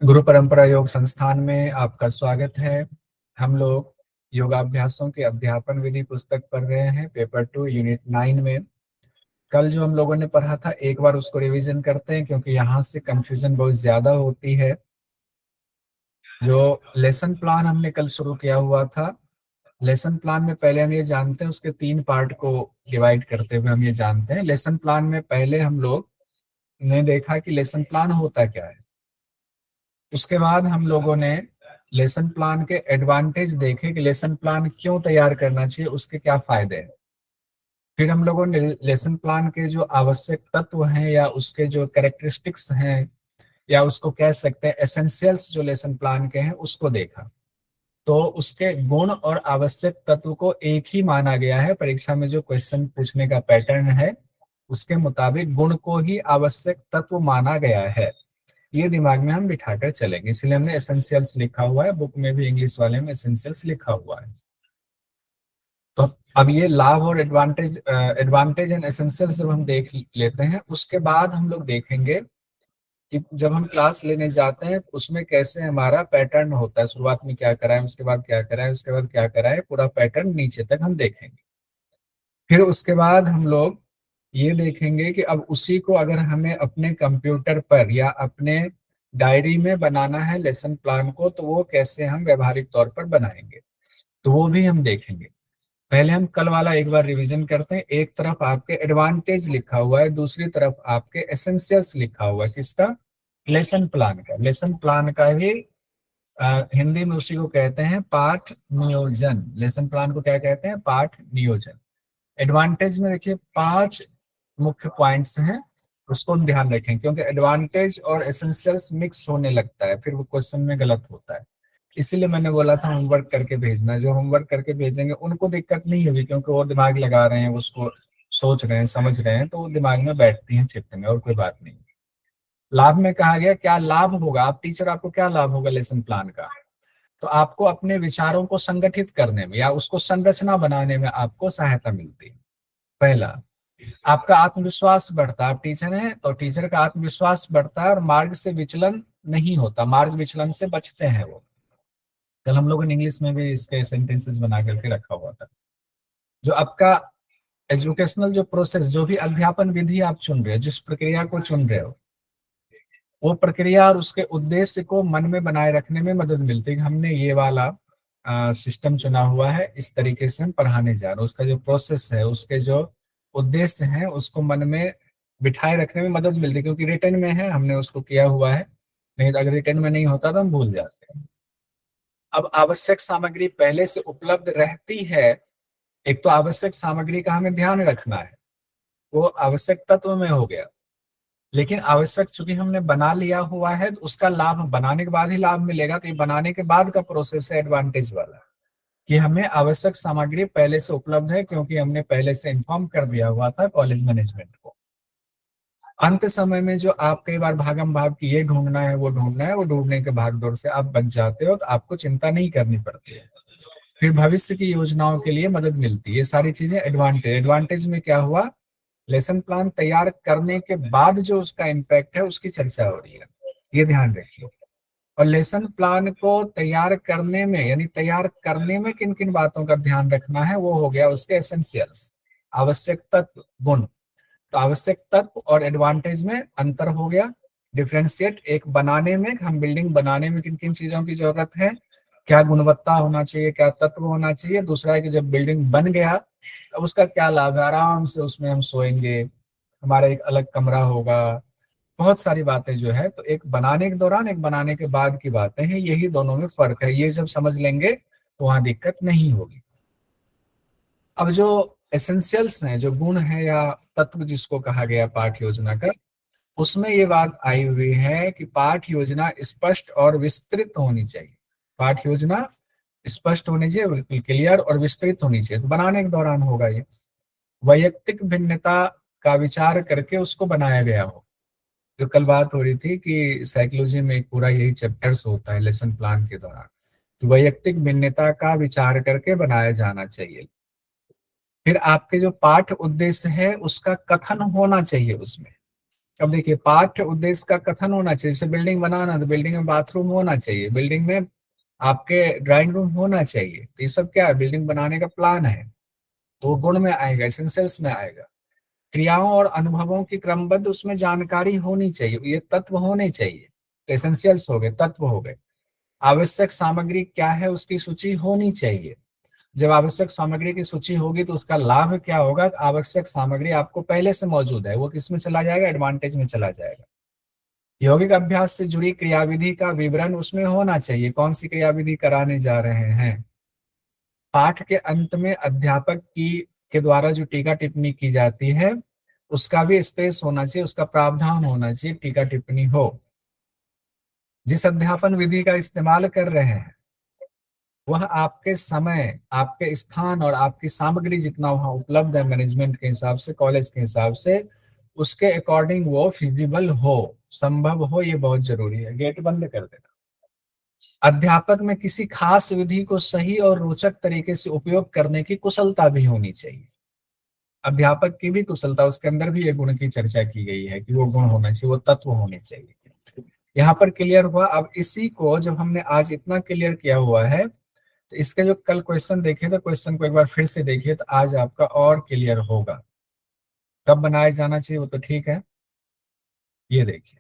गुरु परंपरा योग संस्थान में आपका स्वागत है। हम लोग योगाभ्यासों के अध्यापन विधि पुस्तक पढ़ रहे हैं, पेपर 2 यूनिट 9 में। कल जो हम लोगों ने पढ़ा था एक बार उसको रिवीजन करते हैं, क्योंकि यहाँ से कंफ्यूजन बहुत ज्यादा होती है। जो लेसन प्लान हमने कल शुरू किया हुआ था, लेसन प्लान में पहले हम ये जानते हैं, उसके 3 पार्ट को डिवाइड करते हुए हम ये जानते हैं। लेसन प्लान में पहले हम लोग ने देखा कि लेसन प्लान होता क्या है। उसके बाद हम लोगों ने लेसन प्लान के एडवांटेज देखे कि लेसन प्लान क्यों तैयार करना चाहिए, उसके क्या फायदे हैं। फिर हम लोगों ने लेसन प्लान के जो आवश्यक तत्व हैं या उसके जो कैरेक्टरिस्टिक्स हैं या उसको कह सकते हैं एसेंशियल्स जो लेसन प्लान के हैं, उसको देखा। तो उसके गुण और आवश्यक तत्व को एक ही माना गया है। परीक्षा में जो क्वेश्चन पूछने का पैटर्न है उसके मुताबिक गुण को ही आवश्यक तत्व माना गया है। ये दिमाग में हम बिठाकर चलेंगे, इसलिए हमने एसेंशियल्स लिखा हुआ है, बुक में भी इंग्लिश वाले में एसेंशियल्स लिखा हुआ है। तो अब ये लाभ और एडवांटेज एंड एसेंशियल्स जब हम देख लेते हैं, उसके बाद हम लोग देखेंगे कि जब हम क्लास लेने जाते हैं तो उसमें कैसे हमारा पैटर्न होता है। शुरुआत में क्या कराएं, उसके बाद क्या कराएं, उसके बाद क्या कराएं, पूरा पैटर्न नीचे तक हम देखेंगे। फिर उसके बाद हम लोग ये देखेंगे कि अब उसी को अगर हमें अपने कंप्यूटर पर या अपने डायरी में बनाना है लेसन प्लान को, तो वो कैसे हम व्यवहारिक तौर पर बनाएंगे, तो वो भी हम देखेंगे। पहले हम कल वाला एक बार रिवीजन करते हैं। एक तरफ आपके एडवांटेज लिखा हुआ है, दूसरी तरफ आपके एसेंशियल्स लिखा हुआ है। किसका? लेसन प्लान का। लेसन प्लान का ही हिंदी में उसी को कहते हैं पाठ नियोजन। लेसन प्लान को क्या कहते हैं? पाठ नियोजन। एडवांटेज में देखिए 5 मुख्य पॉइंट्स हैं, उसको हम ध्यान रखें, क्योंकि एडवांटेज और एसेंशियल्स मिक्स होने लगता है, फिर वो क्वेश्चन में गलत होता है। इसीलिए मैंने बोला था होमवर्क करके भेजना। जो होमवर्क करके भेजेंगे उनको दिक्कत नहीं होगी, क्योंकि वो दिमाग लगा रहे हैं, उसको सोच रहे हैं, समझ रहे हैं, तो वो दिमाग में बैठती हैं चित्त में, और कोई बात नहीं। लाभ में कहा गया क्या लाभ होगा, आप टीचर, आपको क्या लाभ होगा लेसन प्लान का? तो आपको अपने विचारों को संगठित करने में या उसको संरचना बनाने में आपको सहायता मिलती है। पहला, आपका आत्मविश्वास बढ़ता है। आप टीचर हैं तो टीचर का आत्मविश्वास बढ़ता है और मार्ग से विचलन नहीं होता, मार्ग विचलन से बचते हैं वो। कल हम लोगों ने इंग्लिश में भी इसके सेंटेंसेस बना करके रखा हुआ था। जो आपका एजुकेशनल जो प्रोसेस, जो भी अध्यापन विधि आप चुन रहे हो, जिस प्रक्रिया को चुन रहे हो, वो प्रक्रिया और उसके उद्देश्य को मन में बनाए रखने में मदद मिलती है। हमने ये वाला सिस्टम चुना हुआ है, इस तरीके से हम पढ़ाने जा रहे हैं। उसका जो प्रोसेस है, उसके जो उद्देश्य हैं, उसको मन में बिठाए रखने में मदद मिलती है, क्योंकि रिटर्न में है, हमने उसको किया हुआ है। नहीं तो अगर रिटर्न में नहीं होता तो हम भूल जाते हैं। अब आवश्यक सामग्री पहले से उपलब्ध रहती है। एक तो आवश्यक सामग्री का हमें ध्यान रखना है, वो आवश्यक तत्व में हो गया। लेकिन आवश्यक चूंकि हमने बना लिया हुआ है तो उसका लाभ बनाने के बाद ही लाभ मिलेगा। तो ये बनाने के बाद का प्रोसेस है एडवांटेज वाला, कि हमें आवश्यक सामग्री पहले से उपलब्ध है, क्योंकि हमने पहले से इन्फॉर्म कर दिया हुआ था कॉलेज मैनेजमेंट को। अंत समय में जो आप कई बार भागम भाग की ये ढूंढना है वो ढूंढना है, वो ढूंढने के भाग दौड़ से आप बच जाते हो, तो आपको चिंता नहीं करनी पड़ती है। फिर भविष्य की योजनाओं के लिए मदद मिलती है। ये सारी चीजें एडवांटेज। एडवांटेज में क्या हुआ, लेसन प्लान तैयार करने के बाद जो उसका इम्पैक्ट है उसकी चर्चा हो रही है, ये ध्यान रखिए। और लेसन प्लान को तैयार करने में, यानी तैयार करने में किन किन बातों का ध्यान रखना है, वो हो गया उसके एसेंशियल्स, आवश्यक तत्व, गुण। तो आवश्यक तत्व और एडवांटेज में अंतर हो गया, डिफ्रेंशिएट। एक बनाने में, हम बिल्डिंग बनाने में किन किन चीजों की जरूरत है, क्या गुणवत्ता होना चाहिए, क्या तत्व होना चाहिए। दूसरा है कि जब बिल्डिंग बन गया अब उसका क्या लाभ है, आराम से उसमें हम सोएंगे, हमारा एक अलग कमरा होगा, बहुत सारी बातें जो है। तो एक बनाने के दौरान, एक बनाने के बाद की बातें हैं, यही दोनों में फर्क है। ये जब समझ लेंगे तो वहां दिक्कत नहीं होगी। अब जो एसेंशियल्स हैं, जो गुण है या तत्व जिसको कहा गया पाठ योजना का, उसमें ये बात आई हुई है कि पाठ योजना स्पष्ट और विस्तृत होनी चाहिए। पाठ योजना स्पष्ट होनी चाहिए, बिल्कुल क्लियर और विस्तृत होनी चाहिए। तो बनाने के दौरान होगा ये। वैयक्तिक भिन्नता का विचार करके उसको बनाया गया हो। जो कल बात हो रही थी कि साइकोलॉजी में एक पूरा यही चैप्टर्स होता है लेसन प्लान के दौरान, तो वैयक्तिक भिन्नता का विचार करके बनाया जाना चाहिए। फिर आपके जो पाठ उद्देश्य है उसका कथन होना चाहिए उसमें, अब देखिए, पाठ्य उद्देश्य का कथन होना चाहिए। जैसे बिल्डिंग बनाना, तो बिल्डिंग में बाथरूम होना चाहिए, बिल्डिंग में आपके ड्राइंग रूम होना चाहिए। तो ये सब क्या है, बिल्डिंग बनाने का प्लान है, तो गुण में आएगा, एसेंशियल्स में आएगा। क्रियाओं और अनुभवों की क्रमबद्ध उसमें जानकारी होनी चाहिए, ये तत्व होने चाहिए। तो एसेंशियल्स हो गए, तत्व हो गए। आवश्यक सामग्री क्या है उसकी सूची होनी चाहिए। जब आवश्यक सामग्री की सूची होगी तो उसका लाभ क्या होगा, आवश्यक सामग्री आपको पहले से मौजूद है, वो किस में चला जाएगा, एडवांटेज में चला जाएगा। यौगिक अभ्यास से जुड़ी क्रियाविधि का विवरण उसमें होना चाहिए, कौन सी क्रियाविधि कराने जा रहे हैं। पाठ के अंत में अध्यापक की के द्वारा जो टीका टिप्पणी की जाती है उसका भी स्पेस होना चाहिए, उसका प्रावधान होना चाहिए, टीका टिप्पणी हो। जिस अध्यापन विधि का इस्तेमाल कर रहे हैं वह आपके समय, आपके स्थान और आपकी सामग्री जितना वहां उपलब्ध है मैनेजमेंट के हिसाब से, कॉलेज के हिसाब से, उसके अकॉर्डिंग वो फिजिबल हो, संभव हो, ये बहुत जरूरी है। गेट बंद कर देना। अध्यापक में किसी खास विधि को सही और रोचक तरीके से उपयोग करने की कुशलता भी होनी चाहिए। अध्यापक की भी कुशलता, उसके अंदर भी ये गुण की चर्चा की गई है कि वो गुण होना चाहिए, वो तत्व होने चाहिए। यहाँ पर क्लियर हुआ। अब इसी को जब हमने आज इतना क्लियर किया हुआ है तो इसके जो कल क्वेश्चन देखे थे, क्वेश्चन को एक बार फिर से देखिए तो आज आपका और क्लियर होगा। कब बनाया जाना चाहिए वो तो ठीक है। ये देखिए,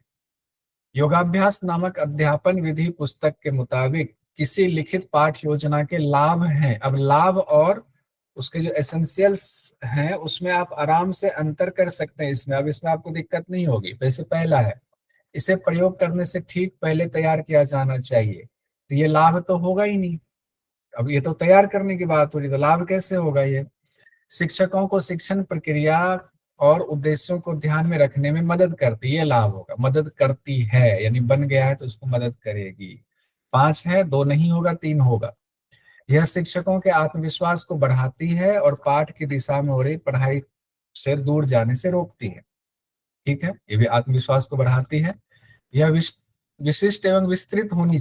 योगाभ्यास नामक अध्यापन विधि पुस्तक के मुताबिक किसी लिखित पाठ योजना के लाभ हैं। अब लाभ और उसके जो एसेंशियल्स हैं उसमें आप आराम से अंतर कर सकते हैं इसमें। अब इसमें आपको दिक्कत नहीं होगी। वैसे पहला है, इसे प्रयोग करने से ठीक पहले तैयार किया जाना चाहिए। तो ये लाभ तो होगा ही नहीं। अब ये तो तैयार करने की बात हो रही, तो लाभ कैसे होगा ये। शिक्षकों को शिक्षण प्रक्रिया और उद्देश्यों को ध्यान में रखने में मदद करती है, लाभ होगा। मदद करती है यानी बन गया है तो उसको मदद करेगी। 5 है, 2 नहीं होगा, 3 होगा। यह शिक्षकों के आत्मविश्वास को बढ़ाती है और पाठ की दिशा में हो रही पढ़ाई से दूर जाने से रोकती है। ठीक है, ये भी आत्मविश्वास को बढ़ाती है। यह विशिष्ट एवं विस्तृत होनी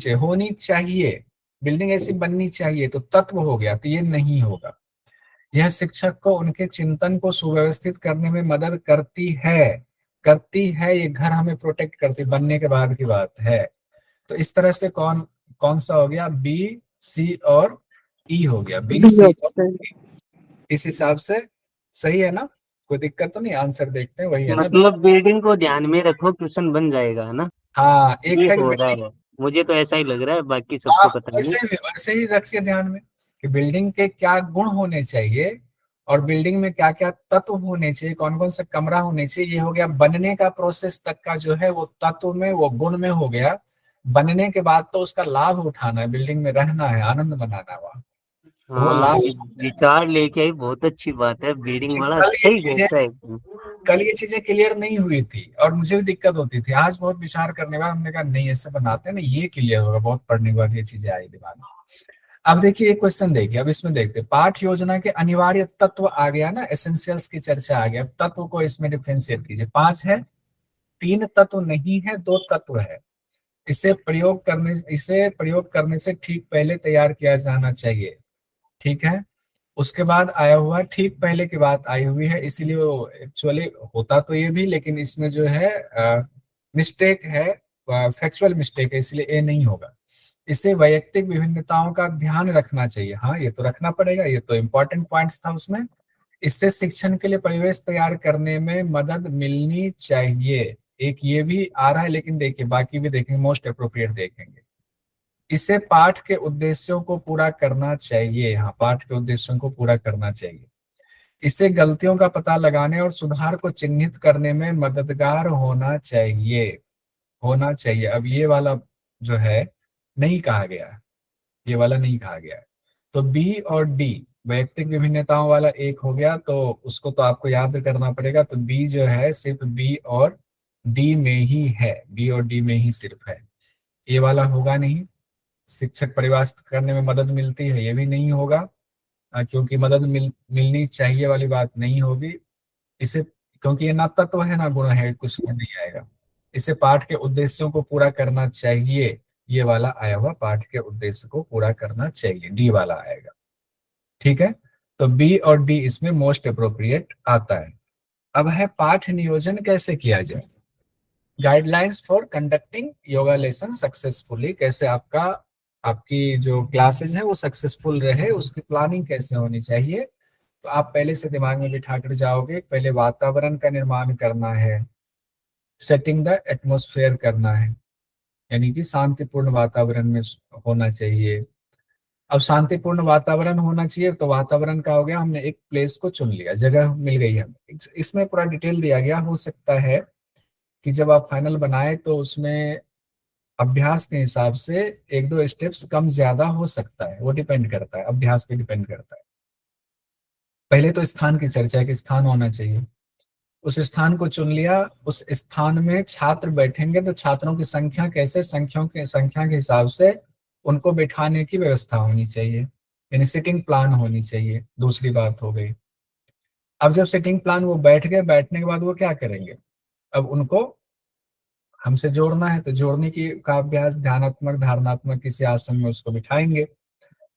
चाहिए। बिल्डिंग ऐसी बननी चाहिए, तो तत्व हो गया, तो ये नहीं होगा। यह शिक्षक को उनके चिंतन को सुव्यवस्थित करने में मदद करती है। ये घर हमें प्रोटेक्ट करती, बनने के बाद की बात है। तो इस तरह से कौन कौन सा हो गया, बी, सी और ई हो गया, बी, डी सी और ऑप्शन। E। इस हिसाब से सही है ना, कोई दिक्कत तो नहीं। आंसर देखते हैं, वही है ना। मतलब बिल्डिंग को ध्यान में रखो, क्वेश्चन बन जाएगा, है ना? हाँ, एक ये है कि हो रहा बिल्डिंग, है, मुझे तो ऐसा ही लग रहा है, बाकी हाँ सबको पता नहीं। वैसे ही रखिए ध्यान में कि बिल्डिंग के क्या गुण होने चाहिए और बिल्डिंग में क्या क्या तत्व होने चाहिए, कौन कौन सा कमरा होने चाहिए। ये हो गया बनने का प्रोसेस तक का जो है वो तत्व में, वो गुण में हो गया। बनने के बाद तो उसका लाभ उठाना है, बिल्डिंग में रहना है, आनंद मनाना है वहाँ, तो वो हाँ, लाभ ये विचार लेके आई, बहुत अच्छी बात है, बिल्डिंग वाला कल ये सही चीजें कहता है एकदम। कल ये चीजें क्लियर नहीं हुई थी और मुझे भी दिक्कत होती थी। आज बहुत विचार करने के बाद हमने कहा नहीं, ऐसे बनाते हैं ना, ये क्लियर होगा। बहुत पढ़ने के बाद ये चीजें आई दिमाग में। अब देखिए एक क्वेश्चन देखिए, अब इसमें देखते हैं पाठ योजना के अनिवार्य तत्व आ गया ना, एसेंशियल्स की चर्चा आ गया। अब तत्व को इसमें डिफरेंशिएट कीजिए। 5 है, 3 तत्व नहीं है, 2 तत्व है। इसे प्रयोग करने से ठीक पहले तैयार किया जाना चाहिए। ठीक है, उसके बाद आया हुआ ठीक पहले की बात आई हुई है, इसीलिए वो एक्चुअली होता तो ये भी, लेकिन इसमें जो है मिस्टेक है, फैक्चुअल मिस्टेक है, इसलिए ए नहीं होगा। इसे वैयक्तिक विभिन्नताओं का ध्यान रखना चाहिए। हाँ, ये तो रखना पड़ेगा, ये तो इम्पोर्टेंट पॉइंट्स था उसमें। इससे शिक्षण के लिए परिवेश तैयार करने में मदद मिलनी चाहिए। एक ये भी आ रहा है, लेकिन देखिए बाकी भी देखेंगे, मोस्ट अप्रोप्रिएट देखेंगे। इसे पाठ के उद्देश्यों को पूरा करना चाहिए। हाँ, पाठ के उद्देश्यों को पूरा करना चाहिए। इसे गलतियों का पता लगाने और सुधार को चिन्हित करने में मददगार होना चाहिए। अब ये वाला जो है नहीं कहा गया है, ये वाला नहीं कहा गया है। तो बी और डी, वैयक्तिक विभिन्नताओं वाला एक हो गया, तो उसको तो आपको याद करना पड़ेगा। तो बी जो है सिर्फ बी और डी में ही है, बी और डी में ही सिर्फ है, ये वाला होगा नहीं। शिक्षक परिभाषित करने में मदद मिलती है, ये भी नहीं होगा। क्योंकि मदद मिलनी चाहिए वाली बात नहीं होगी इसे, क्योंकि ये ना तत्व है ना गुण है, कुछ में नहीं आएगा। इसे पाठ के उद्देश्यों को पूरा करना चाहिए, ये वाला आया हुआ, पाठ के उद्देश्य को पूरा करना चाहिए, डी वाला आएगा। ठीक है, तो बी और डी इसमें मोस्ट अप्रोप्रिएट आता है। अब है पाठ नियोजन कैसे किया जाए। Guidelines for conducting yoga lesson successfully, कैसे आपकी जो क्लासेस है वो सक्सेसफुल रहे, उसकी प्लानिंग कैसे होनी चाहिए। तो आप पहले से दिमाग में बिठा कर जाओगे, पहले वातावरण का निर्माण करना है, सेटिंग द एटमोस्फेयर करना है, यानी कि शांतिपूर्ण वातावरण में होना चाहिए। अब शांतिपूर्ण वातावरण होना चाहिए, तो वातावरण का हो गया, हमने एक प्लेस को चुन लिया, जगह मिल गई हमें, इसमें पूरा डिटेल दिया गया। हो सकता है कि जब आप फाइनल बनाए तो उसमें अभ्यास के हिसाब से एक दो स्टेप्स कम ज्यादा हो सकता है, वो डिपेंड करता है, अभ्यास पे डिपेंड करता है। पहले तो स्थान की चर्चा है कि स्थान होना चाहिए, उस स्थान को चुन लिया, उस स्थान में छात्र बैठेंगे तो छात्रों की संख्या कैसे, संख्या के हिसाब से उनको बैठाने की व्यवस्था होनी चाहिए, यानी सिटिंग प्लान होनी चाहिए, दूसरी बात हो गई। अब जब सिटिंग प्लान वो बैठ गए, बैठने के बाद वो क्या करेंगे, अब उनको हमसे जोड़ना है, तो जोड़ने की का अभ्यास ध्यानात्मक धारणात्मक किसी आसन में उसको बिठाएंगे।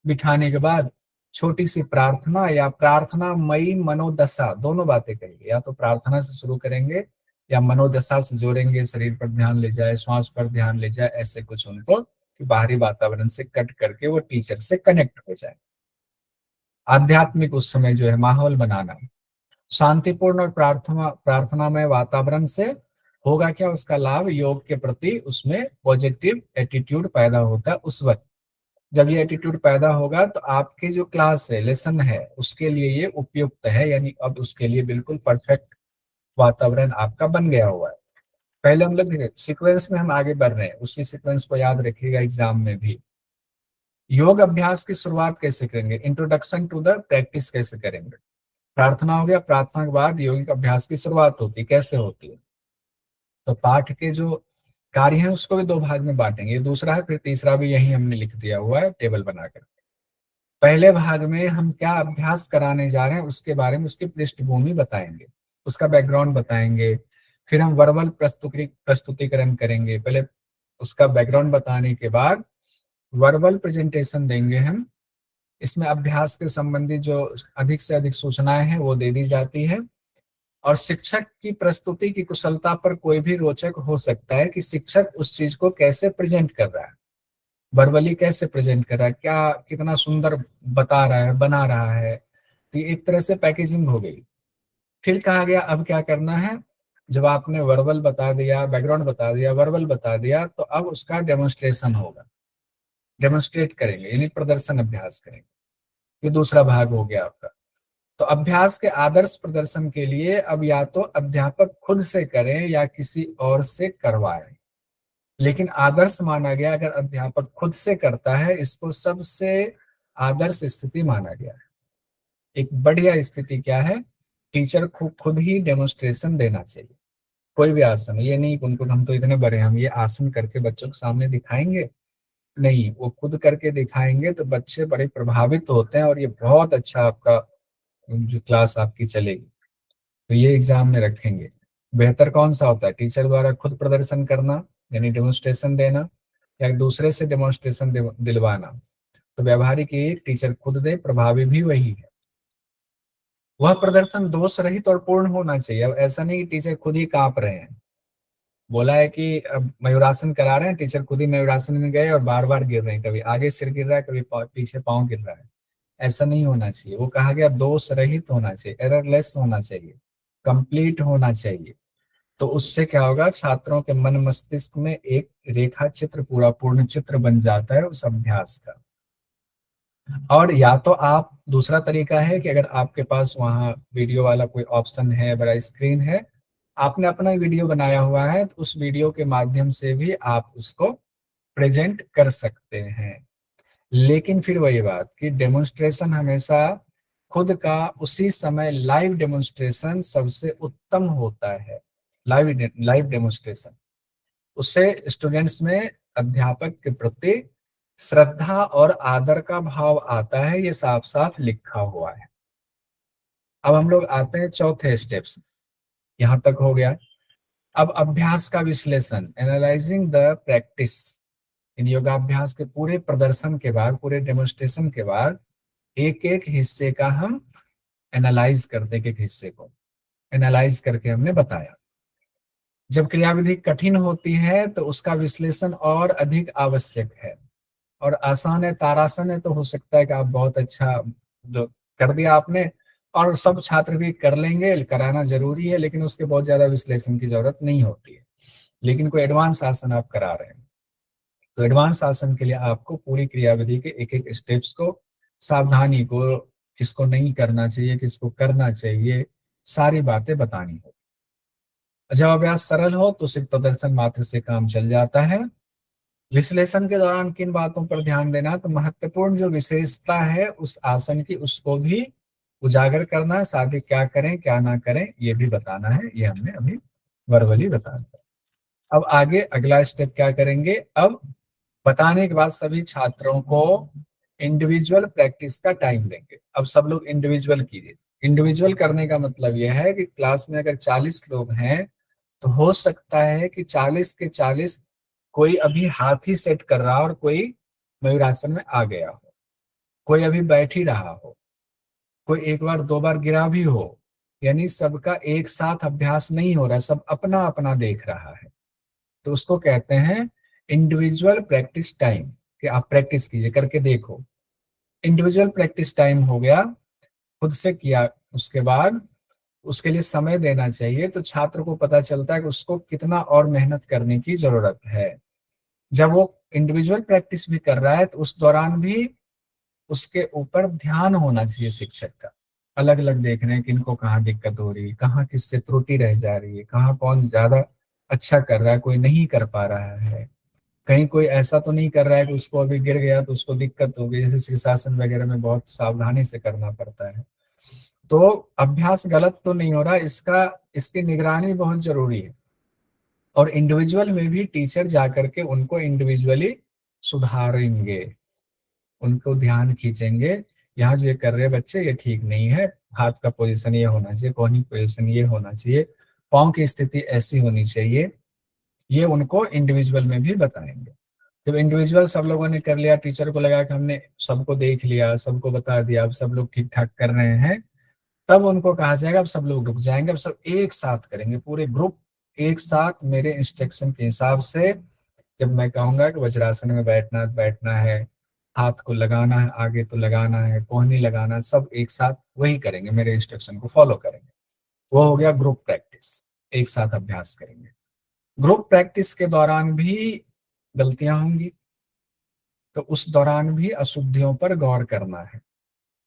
बिठाने के बाद छोटी सी प्रार्थना या प्रार्थना मई मनोदशा, दोनों बातें करेंगे, या तो प्रार्थना से शुरू करेंगे या मनोदशा से जोड़ेंगे, शरीर पर ध्यान ले जाए, श्वास पर ध्यान ले जाए, ऐसे कुछ उनको कि बाहरी वातावरण से कट करके वो टीचर से कनेक्ट हो जाए। आध्यात्मिक उस समय जो है माहौल बनाना, शांतिपूर्ण और प्रार्थनामय वातावरण से होगा क्या, उसका लाभ योग के प्रति उसमें पॉजिटिव एटीट्यूड पैदा होता है। उस वक्त जब ये एटीट्यूड पैदा होगा तो आपकी जो क्लास है, लेसन है, उसके लिए ये उपयुक्त है, यानी अब उसके लिए बिल्कुल परफेक्ट वातावरण आपका बन गया हुआ है। पहले हम लोग सीक्वेंस में हम आगे बढ़ रहे हैं, उसी सीक्वेंस को याद रखिएगा एग्जाम में भी। योग अभ्यास की शुरुआत कैसे करेंगे, इंट्रोडक्शन टू द प्रैक्टिस कैसे करेंगे। प्रार्थना हो गया, प्रार्थना के बाद योगिक अभ्यास की शुरुआत होती है, कैसे होती है। तो पाठ के जो कार्य है उसको भी दो भाग में बांटेंगे, ये दूसरा है, फिर तीसरा भी यही हमने लिख दिया हुआ है टेबल बनाकर। पहले भाग में हम क्या अभ्यास कराने जा रहे हैं उसके बारे में, उसकी पृष्ठभूमि बताएंगे, उसका बैकग्राउंड बताएंगे। फिर हम वर्बल प्रस्तुतिकरण करेंगे, पहले उसका बैकग्राउंड बताने के बाद वर्बल प्रेजेंटेशन देंगे हम। इसमें अभ्यास के संबंधी जो अधिक से अधिक सूचनाएं हैं वो दे दी जाती है, और शिक्षक की प्रस्तुति की कुशलता पर कोई भी रोचक हो सकता है कि शिक्षक उस चीज को कैसे प्रेजेंट कर रहा है, वर्बली कैसे प्रेजेंट कर रहा है, क्या कितना सुंदर बता रहा है, बना रहा है। तो ये एक तरह से पैकेजिंग हो गई। फिर कहा गया अब क्या करना है, जब आपने वर्बल बता दिया, बैकग्राउंड बता दिया, वर्बल बता दिया, तो अब उसका डेमोन्स्ट्रेशन होगा, डेमोन्स्ट्रेट करेंगे, यानी प्रदर्शन अभ्यास करेंगे। ये दूसरा भाग हो गया आपका। तो अभ्यास के आदर्श प्रदर्शन के लिए अब या तो अध्यापक खुद से करें या किसी और से करवाएं, लेकिन आदर्श माना गया अगर अध्यापक खुद से करता है, इसको सबसे आदर्श स्थिति माना गया है। एक बढ़िया स्थिति क्या है, टीचर खुद खुद ही डेमोन्स्ट्रेशन देना चाहिए। कोई भी आसन, ये नहीं कि उनको हम तो इतने बड़े हैं, हम ये आसन करके बच्चों के सामने दिखाएंगे, नहीं, वो खुद करके दिखाएंगे तो बच्चे बड़े प्रभावित होते हैं, और ये बहुत अच्छा आपका जो क्लास आपकी चलेगी। तो ये एग्जाम में रखेंगे। बेहतर कौन सा होता है, टीचर द्वारा खुद प्रदर्शन करना यानी डेमोन्स्ट्रेशन देना, या दूसरे से डेमोन्स्ट्रेशन दिलवाना। तो व्यवहारिक ये टीचर खुद दे, प्रभावी भी वही है। वह प्रदर्शन दोष रहित और पूर्ण होना चाहिए। अब ऐसा नहीं कि टीचर खुद ही कांप रहे हैं, बोला है कि अब मयूरासन करा रहे हैं, टीचर खुद ही मयूरासन में गए और बार बार गिर रहे हैं, कभी आगे सिर गिर रहा है, कभी पीछे पाँव गिर रहा है। ऐसा नहीं होना चाहिए, वो कहा गया दोष रहित होना चाहिए, एररलेस होना चाहिए, कंप्लीट होना चाहिए। तो उससे क्या होगा, छात्रों के मन मस्तिष्क में एक रेखा चित्र, पूरा पूर्ण चित्र बन जाता है उस अभ्यास का। और या तो आप, दूसरा तरीका है कि अगर आपके पास वहाँ वीडियो वाला कोई ऑप्शन है, बड़ा स्क्रीन है, आपने अपना ही वीडियो बनाया हुआ है, तो उस वीडियो के माध्यम से भी आप उसको प्रेजेंट कर सकते हैं। लेकिन फिर वही बात कि डेमोन्स्ट्रेशन हमेशा खुद का उसी समय लाइव डेमोन्स्ट्रेशन सबसे उत्तम होता है। लाइव लाइव डेमोन्स्ट्रेशन, उससे स्टूडेंट्स में अध्यापक के प्रति श्रद्धा और आदर का भाव आता है, ये साफ साफ लिखा हुआ है। अब हम लोग आते हैं चौथे स्टेप्स, यहां तक हो गया। अब अभ्यास का विश्लेषण, एनालाइजिंग द प्रैक्टिस। इन योगाभ्यास के पूरे प्रदर्शन के बाद, पूरे डेमोन्स्ट्रेशन के बाद एक एक हिस्से का हम एनालाइज करते, एक एक हिस्से को एनालाइज करके हमने बताया। जब क्रियाविधि कठिन होती है तो उसका विश्लेषण और अधिक आवश्यक है। और आसान है, तारासन है, तो हो सकता है कि आप बहुत अच्छा जो कर दिया आपने, और सब छात्र भी कर लेंगे, कराना जरूरी है, लेकिन उसके बहुत ज्यादा विश्लेषण की जरूरत नहीं होती है। लेकिन कोई एडवांस आसन आप करा रहे हैं, तो एडवांस आसन के लिए आपको पूरी क्रियाविधि के एक एक स्टेप्स को, सावधानी को, किसको नहीं करना चाहिए, किसको करना चाहिए, सारी बातें बतानी होगी। जब अभ्यास सरल हो तो सिर्फ प्रदर्शन मात्र से काम चल जाता है। विश्लेषण के दौरान किन बातों पर ध्यान देना, तो महत्वपूर्ण जो विशेषता है उस आसन की, उसको भी उजागर करना है, साथ ही क्या करें क्या ना करें ये भी बताना है। ये हमने अभी वर्बली बता दिया। अब आगे अगला स्टेप क्या करेंगे, अब बताने के बाद सभी छात्रों को इंडिविजुअल प्रैक्टिस का टाइम देंगे। अब सब लोग इंडिविजुअल कीजिए। इंडिविजुअल करने का मतलब यह है कि क्लास में अगर 40 लोग हैं तो हो सकता है कि 40 के 40 कोई अभी हाथ ही सेट कर रहा हो और कोई मयूरासन में आ गया हो, कोई अभी बैठ ही रहा हो, कोई एक बार दो बार गिरा भी हो। यानी सबका एक साथ अभ्यास नहीं हो रहा, सब अपना अपना देख रहा है। तो उसको कहते हैं इंडिविजुअल प्रैक्टिस टाइम, कि आप प्रैक्टिस कीजिए, करके देखो। इंडिविजुअल प्रैक्टिस टाइम हो गया, खुद से किया, उसके बाद उसके लिए समय देना चाहिए, तो छात्र को पता चलता है कि उसको कितना और मेहनत करने की जरूरत है। जब वो इंडिविजुअल प्रैक्टिस भी कर रहा है तो उस दौरान भी उसके ऊपर ध्यान होना चाहिए शिक्षक का। अलग अलग देख रहे हैं किनको कहाँ दिक्कत हो रही है, कहाँ किससे त्रुटि रह जा रही है, कहाँ कौन ज्यादा अच्छा कर रहा है, कोई नहीं कर पा रहा है, कहीं कोई ऐसा तो नहीं कर रहा है कि उसको अभी गिर गया तो उसको दिक्कत होगी। जैसे शीर्षासन वगैरह में बहुत सावधानी से करना पड़ता है। तो अभ्यास गलत तो नहीं हो रहा, इसका इसकी निगरानी बहुत जरूरी है। और इंडिविजुअल में भी टीचर जाकर के उनको इंडिविजुअली सुधारेंगे, उनको ध्यान खींचेंगे, यहाँ जो ये कर रहे हैं बच्चे ये ठीक नहीं है, हाथ का पोजीशन ये होना चाहिए, कोहनी पोजीशन ये होना चाहिए, पाँव की स्थिति ऐसी होनी चाहिए, ये उनको इंडिविजुअल में भी बताएंगे। जब इंडिविजुअल सब लोगों ने कर लिया, टीचर को लगा कि हमने सबको देख लिया, सबको बता दिया, अब सब लोग ठीक ठाक कर रहे हैं, तब उनको कहा जाएगा अब सब लोग रुक जाएंगे, अब सब एक साथ करेंगे, पूरे ग्रुप एक साथ मेरे इंस्ट्रक्शन के हिसाब से। जब मैं कहूंगा कि वज्रासन में बैठना बैठना है, हाथ को लगाना है आगे तो लगाना है, कोहनी लगाना है, सब एक साथ वही करेंगे, मेरे इंस्ट्रक्शन को फॉलो करेंगे। वो हो गया ग्रुप प्रैक्टिस, एक साथ अभ्यास करेंगे। ग्रुप प्रैक्टिस के दौरान भी गलतियां होंगी, तो उस दौरान भी अशुद्धियों पर गौर करना है।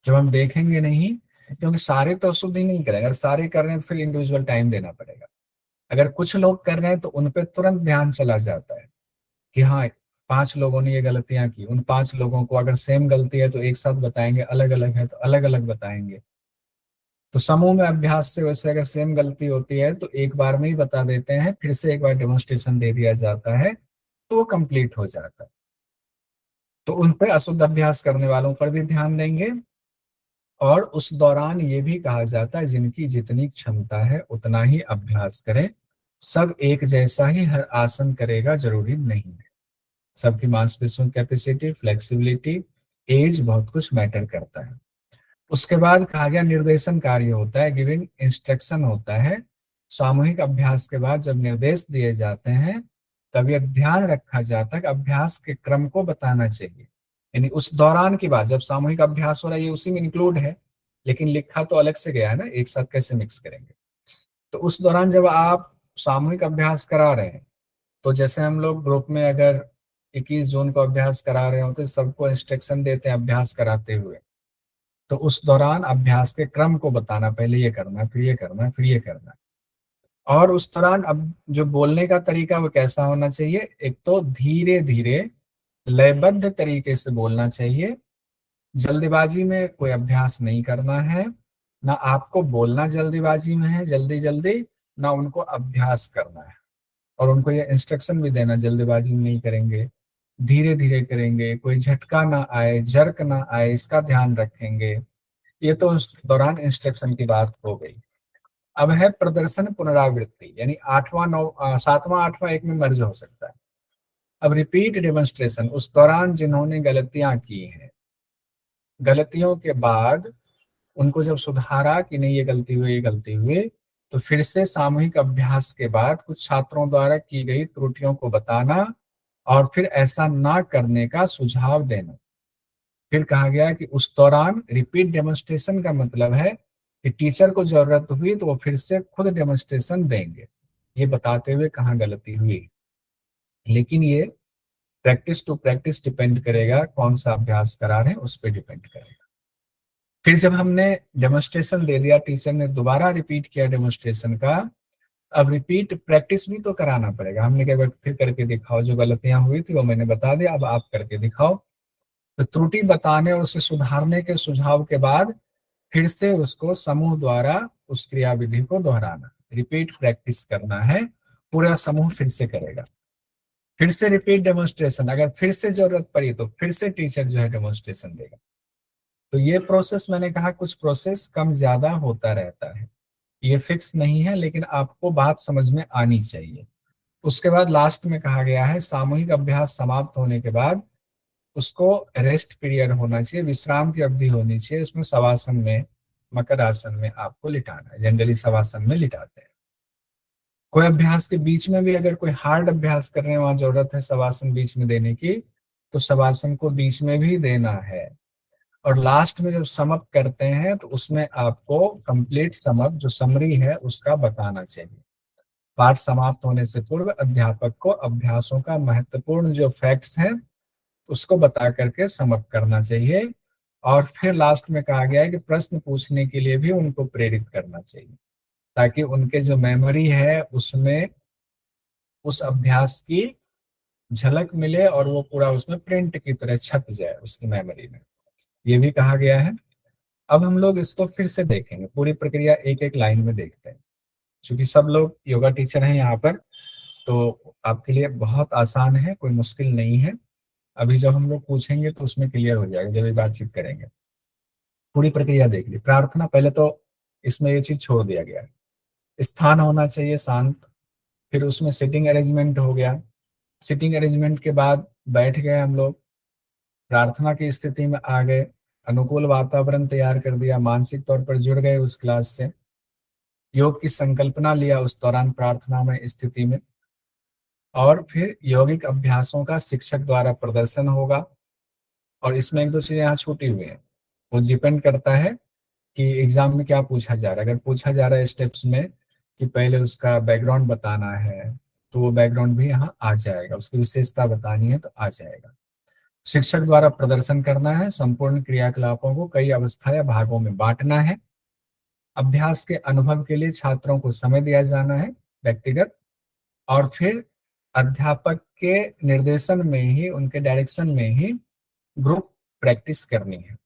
जब हम देखेंगे नहीं, क्योंकि सारे तो अशुद्धि नहीं करेंगे, अगर सारे कर रहे हैं तो फिर इंडिविजुअल टाइम देना पड़ेगा। अगर कुछ लोग कर रहे हैं तो उन पे तुरंत ध्यान चला जाता है कि हाँ 5 लोगों ने ये गलतियां की, उन 5 लोगों को अगर सेम गलती है तो एक साथ बताएंगे, अलग अलग है तो अलग अलग बताएंगे। तो समूह में अभ्यास से वैसे अगर सेम गलती होती है तो एक बार में ही बता देते हैं, फिर से एक बार डेमोन्स्ट्रेशन दे दिया जाता है, तो वो कंप्लीट हो जाता है। तो उन पे अशुद्ध अभ्यास करने वालों पर भी ध्यान देंगे। और उस दौरान ये भी कहा जाता है जिनकी जितनी क्षमता है उतना ही अभ्यास करें, सब एक जैसा ही हर आसन करेगा जरूरी नहीं है। सबकी मांसपेशियों कैपेसिटी, फ्लेक्सिबिलिटी, एज बहुत कुछ मैटर करता है। उसके बाद कहा गया निर्देशन कार्य होता है, गिविंग इंस्ट्रक्शन होता है। सामूहिक अभ्यास के बाद जब निर्देश दिए जाते हैं तब यह ध्यान रखा जाता है कि अभ्यास के क्रम को बताना चाहिए। यानी उस दौरान की बात, जब सामूहिक अभ्यास हो रहा है ये उसी में इंक्लूड है, लेकिन लिखा तो अलग से गया है ना, एक साथ कैसे मिक्स करेंगे। तो उस दौरान जब आप सामूहिक अभ्यास करा रहे हैं, तो जैसे हम लोग ग्रुप में अगर 21 जून को अभ्यास करा रहे होते, सबको इंस्ट्रक्शन देते हैं अभ्यास कराते हुए, तो उस दौरान अभ्यास के क्रम को बताना, पहले ये करना है, फिर ये करना है, फिर ये करना है। और उस दौरान अब जो बोलने का तरीका वो कैसा होना चाहिए, एक तो धीरे धीरे लयबद्ध तरीके से बोलना चाहिए। जल्दीबाजी में कोई अभ्यास नहीं करना है, ना आपको बोलना जल्दीबाजी में है जल्दी जल्दी, ना उनको अभ्यास करना है। और उनको ये इंस्ट्रक्शन भी देना जल्दीबाजी नहीं करेंगे, धीरे धीरे करेंगे, कोई झटका ना आए, जर्क ना आए, इसका ध्यान रखेंगे। ये तो उस दौरान इंस्ट्रक्शन की बात हो गई। अब है प्रदर्शन पुनरावृत्ति, यानी सातवां आठवां एक में मर्ज हो सकता है। अब रिपीट डेमोन्स्ट्रेशन, उस दौरान जिन्होंने गलतियां की हैं, गलतियों के बाद उनको जब सुधारा कि नहीं ये गलती हुई ये गलती हुई, तो फिर से सामूहिक अभ्यास के बाद कुछ छात्रों द्वारा की गई त्रुटियों को बताना और फिर ऐसा ना करने का सुझाव देना। फिर कहा गया कि उस दौरान रिपीट डेमोन्स्ट्रेशन का मतलब है कि टीचर को जरूरत हुई तो वो फिर से खुद डेमोन्स्ट्रेशन देंगे, ये बताते हुए कहाँ गलती हुई। लेकिन ये प्रैक्टिस टू प्रैक्टिस डिपेंड करेगा, कौन सा अभ्यास करा रहे हैं उस पर डिपेंड करेगा। फिर जब हमने डेमोन्स्ट्रेशन दे दिया, टीचर ने दोबारा रिपीट किया डेमोन्स्ट्रेशन का, अब रिपीट प्रैक्टिस भी तो कराना पड़ेगा। हमने क्या, फिर करके दिखाओ, जो गलतियां हुई थी वो मैंने बता दिया, अब आप करके दिखाओ। तो त्रुटि बताने और उसे सुधारने के सुझाव के बाद फिर से उसको समूह द्वारा उस क्रियाविधि को दोहराना, रिपीट प्रैक्टिस करना है, पूरा समूह फिर से करेगा। फिर से रिपीट डेमोन्स्ट्रेशन, अगर फिर से जरूरत पड़ी तो फिर से टीचर जो है डेमोन्स्ट्रेशन देगा। तो ये प्रोसेस, मैंने कहा कुछ प्रोसेस कम ज्यादा होता रहता है, ये फिक्स नहीं है, लेकिन आपको बात समझ में आनी चाहिए। उसके बाद लास्ट में कहा गया है सामूहिक अभ्यास समाप्त होने के बाद उसको रेस्ट पीरियड होना चाहिए, विश्राम की अवधि होनी चाहिए। इसमें शवासन में, मकर आसन में आपको लिटाना है, जनरली शवासन में लिटाते हैं। कोई अभ्यास के बीच में भी अगर कोई हार्ड अभ्यास कर रहे हैं, वहां जरूरत है शवासन बीच में देने की, तो शवासन को बीच में भी देना है। और लास्ट में जब समअप करते हैं तो उसमें आपको कंप्लीट समअप, जो समरी है, उसका बताना चाहिए। पाठ समाप्त होने से पूर्व अध्यापक को अभ्यासों का महत्वपूर्ण जो फैक्ट्स हैं उसको बता करके समअप करना चाहिए। और फिर लास्ट में कहा गया है कि प्रश्न पूछने के लिए भी उनको प्रेरित करना चाहिए, ताकि उनके जो मेमोरी है उसमें उस अभ्यास की झलक मिले और वो पूरा उसमें प्रिंट की तरह छप जाए उसकी मेमोरी में, ये भी कहा गया है। अब हम लोग इसको फिर से देखेंगे, पूरी प्रक्रिया एक एक लाइन में देखते हैं। क्योंकि सब लोग योगा टीचर हैं यहाँ पर, तो आपके लिए बहुत आसान है, कोई मुश्किल नहीं है। अभी जब हम लोग पूछेंगे तो उसमें क्लियर हो जाएगा, जब ये बातचीत करेंगे। पूरी प्रक्रिया देख ली। प्रार्थना, पहले तो इसमें ये चीज छोड़ दिया गया है, स्थान होना चाहिए शांत। फिर उसमें सिटिंग अरेंजमेंट हो गया, सिटिंग अरेंजमेंट के बाद बैठ गए हम लोग, प्रार्थना की स्थिति में आ गए, अनुकूल वातावरण तैयार कर दिया, मानसिक तौर पर जुड़ गए उस क्लास से, योग की संकल्पना लिया उस दौरान प्रार्थना में स्थिति में। और फिर यौगिक अभ्यासों का शिक्षक द्वारा प्रदर्शन होगा। और इसमें एक दो चीजें यहाँ छूटी हुई हैं, वो डिपेंड करता है कि एग्जाम में क्या पूछा जा रहा है। अगर पूछा जा रहा है स्टेप्स में कि पहले उसका बैकग्राउंड बताना है, तो वो बैकग्राउंड भी यहाँ आ जाएगा, उसकी विशेषता बतानी है तो आ जाएगा। शिक्षक द्वारा प्रदर्शन करना है, संपूर्ण क्रियाकलापों को कई अवस्था या भागों में बांटना है। अभ्यास के अनुभव के लिए छात्रों को समय दिया जाना है व्यक्तिगत। और फिर अध्यापक के निर्देशन में ही, उनके डायरेक्शन में ही ग्रुप प्रैक्टिस करनी है।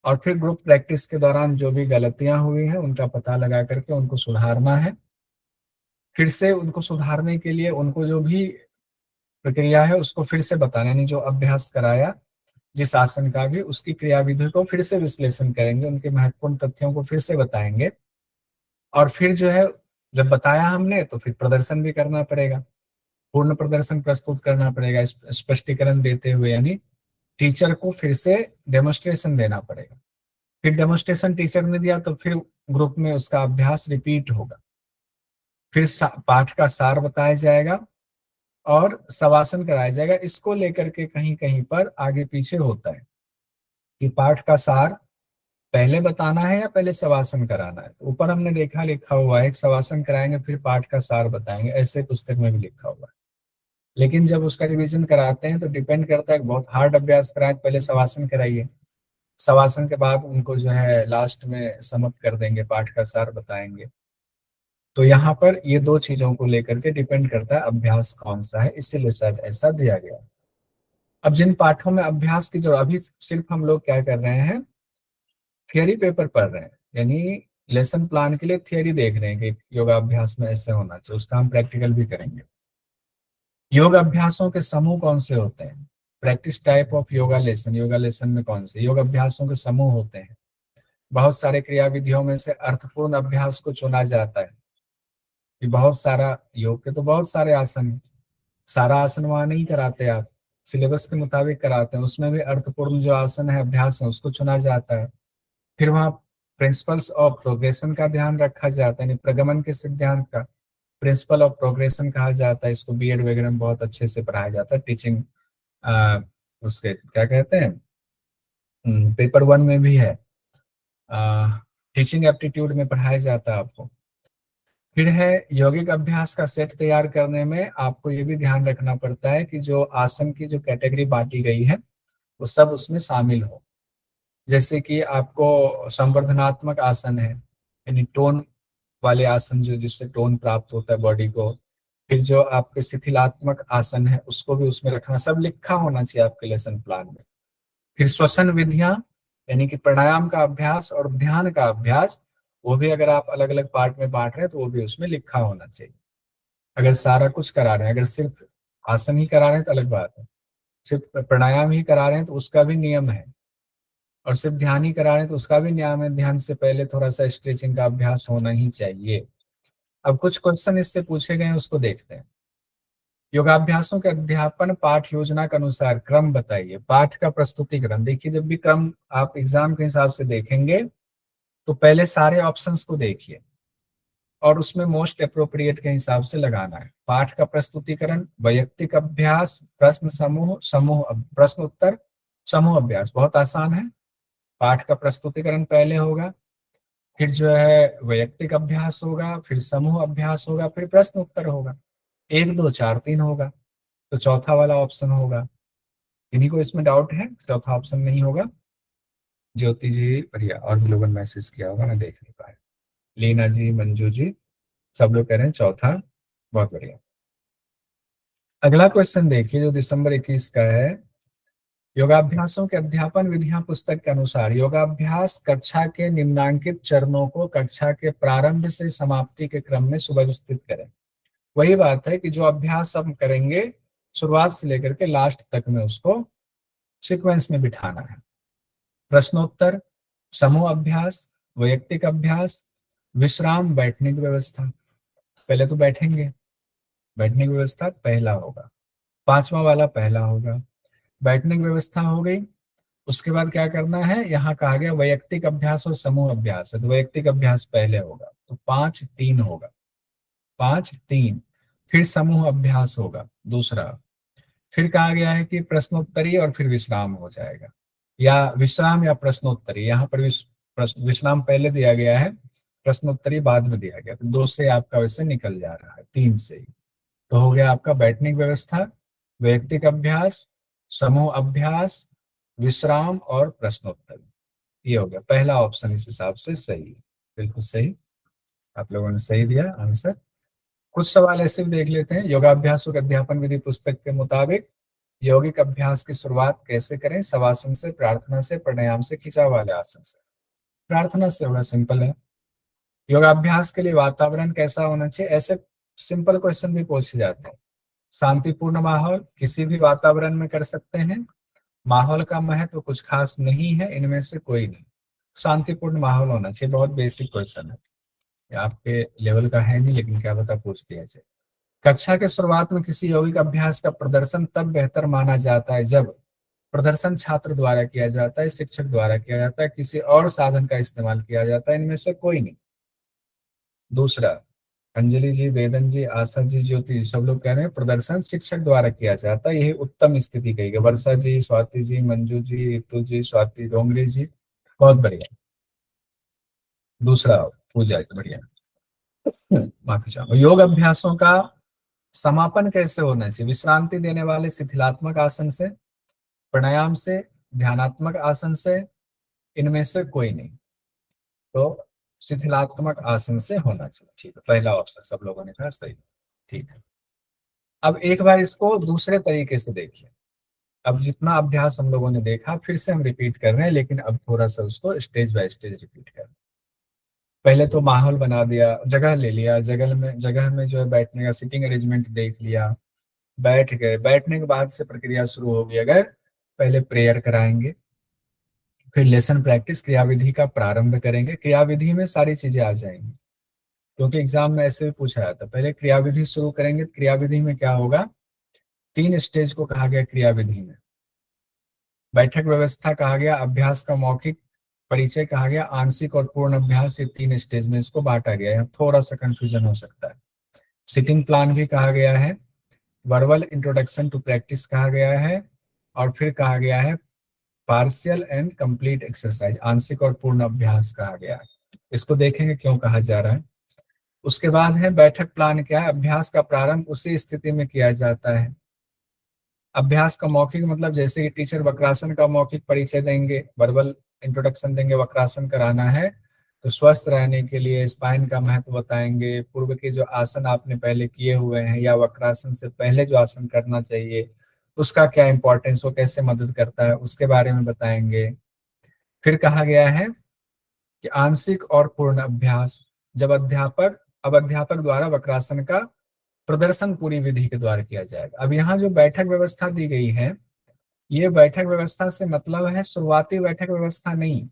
और फिर ग्रुप प्रैक्टिस के दौरान जो भी गलतियां हुई हैं उनका पता लगा करके उनको सुधारना है। फिर से उनको सुधारने के लिए उनको जो भी प्रक्रिया है उसको फिर से बताना, यानी जो अभ्यास कराया जिस आसन का भी, उसकी क्रियाविधि को फिर से विश्लेषण करेंगे, उनके महत्वपूर्ण तथ्यों को फिर से बताएंगे। और फिर जो है, जब बताया हमने तो फिर प्रदर्शन भी करना पड़ेगा, पूर्ण प्रदर्शन प्रस्तुत करना पड़ेगा स्पष्टीकरण देते हुए, यानी टीचर को फिर से डेमोन्स्ट्रेशन देना पड़ेगा। फिर डेमोन्स्ट्रेशन टीचर ने दिया तो फिर ग्रुप में उसका अभ्यास रिपीट होगा। फिर पाठ का सार बताया जाएगा और शवासन कराया जाएगा। इसको लेकर के कहीं कहीं पर आगे पीछे होता है कि पाठ का सार पहले बताना है या पहले शवासन कराना है। तो ऊपर हमने देखा लिखा हुआ है शवासन कराएंगे फिर पाठ का सार बताएंगे, ऐसे पुस्तक में भी लिखा हुआ है। लेकिन जब उसका रिवीजन कराते हैं तो डिपेंड करता है, बहुत हार्ड अभ्यास कराए तो पहले शवासन कराइए, शवासन के बाद उनको जो है लास्ट में समाप्त कर देंगे, पाठ का सार बताएंगे। तो यहाँ पर ये दो चीजों को लेकर के डिपेंड करता है अभ्यास कौन सा है, इसीलिए शायद ऐसा दिया गया। अब जिन पाठों में अभ्यास की जो, अभी सिर्फ हम लोग क्या कर रहे हैं, थियरी पेपर पढ़ रहे हैं, यानी लेसन प्लान के लिए थियरी देख रहे हैं कि योगा अभ्यास में ऐसे होना चाहिए, उसका हम प्रैक्टिकल भी करेंगे। योग अभ्यासों के समूह कौन से होते हैं, practice type of yoga lesson में कौन से योग अभ्यासों के समूह होते हैं। बहुत सारे क्रियाविधियों में से अर्थपूर्ण अभ्यास को चुना जाता है कि बहुत सारा, योग के तो बहुत सारे आसन हैं, सारा आसन वहां नहीं कराते आप, सिलेबस के मुताबिक कराते हैं, उसमें भी अर्थपूर्ण जो आसन है, अभ्यास है, उसको चुना जाता है। फिर वहाँ प्रिंसिपल्स ऑफ प्रोग्रेशन का ध्यान रखा जाता है, यानी प्रगमन के सिद्धांत का प्रिंसिपल ऑफ प्रोग्रेशन कहा जाता है। इसको बीएड वगैरह में बहुत अच्छे से पढ़ाया जाता है। टीचिंग उसके क्या कहते हैं, पेपर 1 में भी है, टीचिंग एप्टीट्यूड में पढ़ाया जाता है आपको। फिर है यौगिक अभ्यास का सेट तैयार करने में आपको ये भी ध्यान रखना पड़ता है कि जो आसन की जो कैटेगरी बांटी गई है वो सब उसमें शामिल हो। जैसे कि आपको संवर्धनात्मक आसन है, यानी टोन वाले आसन जो जिससे टोन प्राप्त होता है बॉडी को। फिर जो आपके शिथिलात्मक आसन है उसको भी उसमें रखना, सब लिखा होना चाहिए आपके लेसन प्लान में। फिर श्वसन विधियां, यानी कि प्राणायाम का अभ्यास और ध्यान का अभ्यास, वो भी अगर आप अलग अलग पार्ट में बांट रहे हैं तो वो भी उसमें लिखा होना चाहिए। अगर सारा कुछ करा रहे हैं, अगर सिर्फ आसन ही करा रहे हैं तो अलग बात है, सिर्फ प्राणायाम ही करा रहे हैं तो उसका भी नियम है, और सिर्फ ध्यान ही करा रहे हैं तो उसका भी नियम है, ध्यान से पहले थोड़ा सा स्ट्रेचिंग का अभ्यास होना ही चाहिए। अब कुछ क्वेश्चन इससे पूछे गए हैं, उसको देखते हैं। योगाभ्यासों के अध्यापन पाठ योजना के अनुसार क्रम बताइए। पाठ का प्रस्तुतिकरण, देखिए जब भी क्रम आप एग्जाम के हिसाब से देखेंगे तो पहले सारे ऑप्शंस को देखिए और उसमें मोस्ट अप्रोप्रिएट के हिसाब से लगाना है। पाठ का प्रस्तुतिकरण, वैयक्तिक अभ्यास, प्रश्न समूह, प्रश्न उत्तर, समूह अभ्यास। बहुत आसान है। पाठ का प्रस्तुतिकरण पहले होगा, फिर जो है वैयक्तिक अभ्यास होगा, फिर समूह अभ्यास होगा, फिर प्रश्न उत्तर होगा। 1 2 4 3 होगा, तो चौथा वाला ऑप्शन होगा। इन्हीं को इसमें डाउट है, चौथा ऑप्शन नहीं होगा। ज्योति जी बढ़िया, और भी लोगों ने मैसेज किया होगा, मैं देख नहीं पाया। लीना जी, मंजू जी, सब लोग कह रहे हैं चौथा। बहुत बढ़िया। अगला क्वेश्चन देखिए जो दिसंबर 21 का है। योगाभ्यासों के अध्यापन विधियां पुस्तक के अनुसार योगाभ्यास कक्षा के निम्नांकित चरणों को कक्षा के प्रारंभ से समाप्ति के क्रम में सुव्यवस्थित करें। वही बात है कि जो अभ्यास हम करेंगे शुरुआत से लेकर के लास्ट तक में उसको सीक्वेंस में बिठाना है। प्रश्नोत्तर, समूह अभ्यास, वैयक्तिक अभ्यास, विश्राम, बैठने की व्यवस्था। पहले तो बैठेंगे, बैठने की व्यवस्था पहला होगा, पांचवा वाला पहला होगा। बैठने की व्यवस्था हो गई, उसके बाद क्या करना है, यहाँ कहा गया वैयक्तिक अभ्यास और समूह अभ्यास है, तो वैयक्तिक अभ्यास पहले होगा, तो 5 3 होगा, 5 3। फिर समूह अभ्यास होगा दूसरा। फिर कहा गया है कि प्रश्नोत्तरी और फिर विश्राम हो जाएगा, या विश्राम या प्रश्नोत्तरी। यहाँ पर विश्राम पहले दिया गया है, प्रश्नोत्तरी बाद में दिया गया, तो 2 से आपका वैसे निकल जा रहा है, 3 से ही। तो हो गया आपका बैठने की व्यवस्था, वैयक्तिक अभ्यास, समूह अभ्यास, विश्राम और प्रश्नोत्तरी। ये हो गया पहला ऑप्शन, इस हिसाब से सही है, बिल्कुल सही, आप लोगों ने सही दिया आंसर। कुछ सवाल ऐसे भी देख लेते हैं। योगाभ्यासों के अध्यापन विधि पुस्तक के मुताबिक यौगिक अभ्यास की शुरुआत कैसे करें? शवासन से, प्रार्थना से, प्राणायाम से, खिंचाव वाले आसन से। प्रार्थना से होगा, सिंपल है। योगाभ्यास के लिए वातावरण कैसा होना चाहिए? ऐसे सिंपल क्वेश्चन भी पूछे जाते हैं। शांतिपूर्ण माहौल, किसी भी वातावरण में कर सकते हैं। माहौल का महत्व कुछ खास नहीं है, इनमें से कोई नहीं। शांतिपूर्ण माहौल होना चाहिए, बहुत बेसिक क्वेश्चन है, ये आपके लेवल का है नहीं, लेकिन क्या पता पूछ दिया जाए। कक्षा के शुरुआत में किसी यौगिक अभ्यास का प्रदर्शन तब बेहतर माना जाता है जब प्रदर्शन छात्र द्वारा किया जाता है, शिक्षक द्वारा किया जाता है, किसी और साधन का इस्तेमाल किया जाता है, इनमें से कोई नहीं। दूसरा, अंजलि जी, वेदन जी, आशा जी, ज्योति जी, सब लोग कह रहे हैं प्रदर्शन शिक्षक द्वारा किया जाता है, यही उत्तम स्थिति कही गई। वर्षा जी, स्वाति जी, मंजू जी, रितु जी, स्वाति, डोंगरी जी, बहुत बढ़िया। दूसरा पूजा जी, बढ़िया। माफी चाहूंगा। योग अभ्यासों का समापन कैसे होना चाहिए? विश्रांति देने वाले शिथिलात्मक आसन से, प्राणायाम से, ध्यानात्मक आसन से, इनमें से कोई नहीं। तो शिथिलात्मक आसन से होना चाहिए, ठीक है, पहला ऑप्शन सब लोगों ने कहा सही, ठीक है। अब एक बार इसको दूसरे तरीके से देखिए। अब जितना अभ्यास हम लोगों ने देखा फिर से हम रिपीट कर रहे हैं, लेकिन अब थोड़ा सा उसको स्टेज बाय स्टेज रिपीट कर रहे हैं। पहले तो माहौल बना दिया, जगह ले लिया, जगह में जो है बैठने का सिटिंग अरेंजमेंट देख लिया, बैठ गए। बैठने के बाद से प्रक्रिया शुरू होगी। अगर पहले प्रेयर कराएंगे, फिर लेसन प्रैक्टिस क्रियाविधि का प्रारंभ करेंगे। क्रियाविधि में सारी चीजें आ जाएंगी, क्योंकि एग्जाम में ऐसे भी पूछा जाता है। पहले क्रियाविधि शुरू करेंगे, क्रियाविधि में क्या होगा, 3 स्टेज को कहा गया क्रियाविधि में। बैठक व्यवस्था कहा गया, अभ्यास का मौखिक परिचय कहा गया, आंशिक और पूर्ण अभ्यास, ये 3 स्टेज में इसको बांटा गया है, थोड़ा सा कंफ्यूजन हो सकता है। सिटिंग प्लान भी कहा गया है, वर्बल इंट्रोडक्शन टू प्रैक्टिस कहा गया है, और फिर कहा गया है पार्शियल एंड कंप्लीट एक्सरसाइज, आंशिक और पूर्ण अभ्यास कहा गया है। इसको देखेंगे क्यों कहा जा रहा है। उसके बाद है बैठक प्लान। क्या है? अभ्यास का प्रारंभ उसी स्थिति में किया जाता है। अभ्यास का मौखिक मतलब जैसे कि टीचर वक्रासन का मौखिक परिचय देंगे, वर्बल इंट्रोडक्शन देंगे, वक्रासन कराना है तो स्वस्थ रहने के लिए स्पाइन का महत्व बताएंगे, पूर्व के जो आसन आपने पहले किए हुए हैं या वक्रासन से पहले जो आसन करना चाहिए उसका क्या इंपॉर्टेंस, वो कैसे मदद करता है उसके बारे में बताएंगे। फिर कहा गया है कि आंशिक और पूर्ण अभ्यास, जब अध्यापक द्वारा वक्रासन का प्रदर्शन पूरी विधि के द्वारा किया जाएगा। अब यहाँ जो बैठक व्यवस्था दी गई है, ये बैठक व्यवस्था से मतलब है शुरुआती बैठक व्यवस्था नहीं,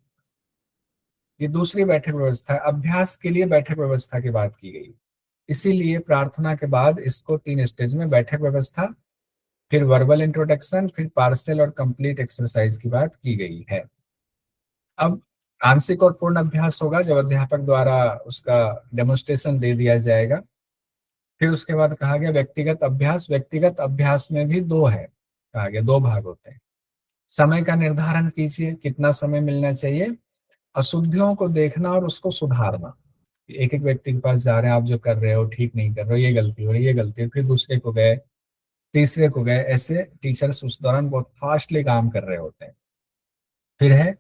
ये दूसरी बैठक व्यवस्था है, अभ्यास के लिए बैठक व्यवस्था की बात की गई। इसीलिए प्रार्थना के बाद इसको 3 स्टेज में बैठक व्यवस्था, फिर वर्बल इंट्रोडक्शन, फिर पार्शियल और कंप्लीट एक्सरसाइज की बात की गई है। अब आंशिक और पूर्ण अभ्यास होगा जब अध्यापक द्वारा उसका डेमोन्स्ट्रेशन दे दिया जाएगा। फिर उसके बाद कहा गया व्यक्तिगत अभ्यास। व्यक्तिगत अभ्यास में भी 2 है, कहा गया 2 भाग होते हैं। समय का निर्धारण कीजिए, कितना समय मिलना चाहिए, अशुद्धियों को देखना और उसको सुधारना। एक एक व्यक्ति के पास जा रहे हैं, आप जो कर रहे हो ठीक नहीं कर रहे हो, ये गलती हो रही है, ये गलती हो, फिर दूसरे को गए, तीसरे को गए, ऐसे टीचर्स उस दौरान बहुत फास्टली काम कर रहे होते हैं। फिर है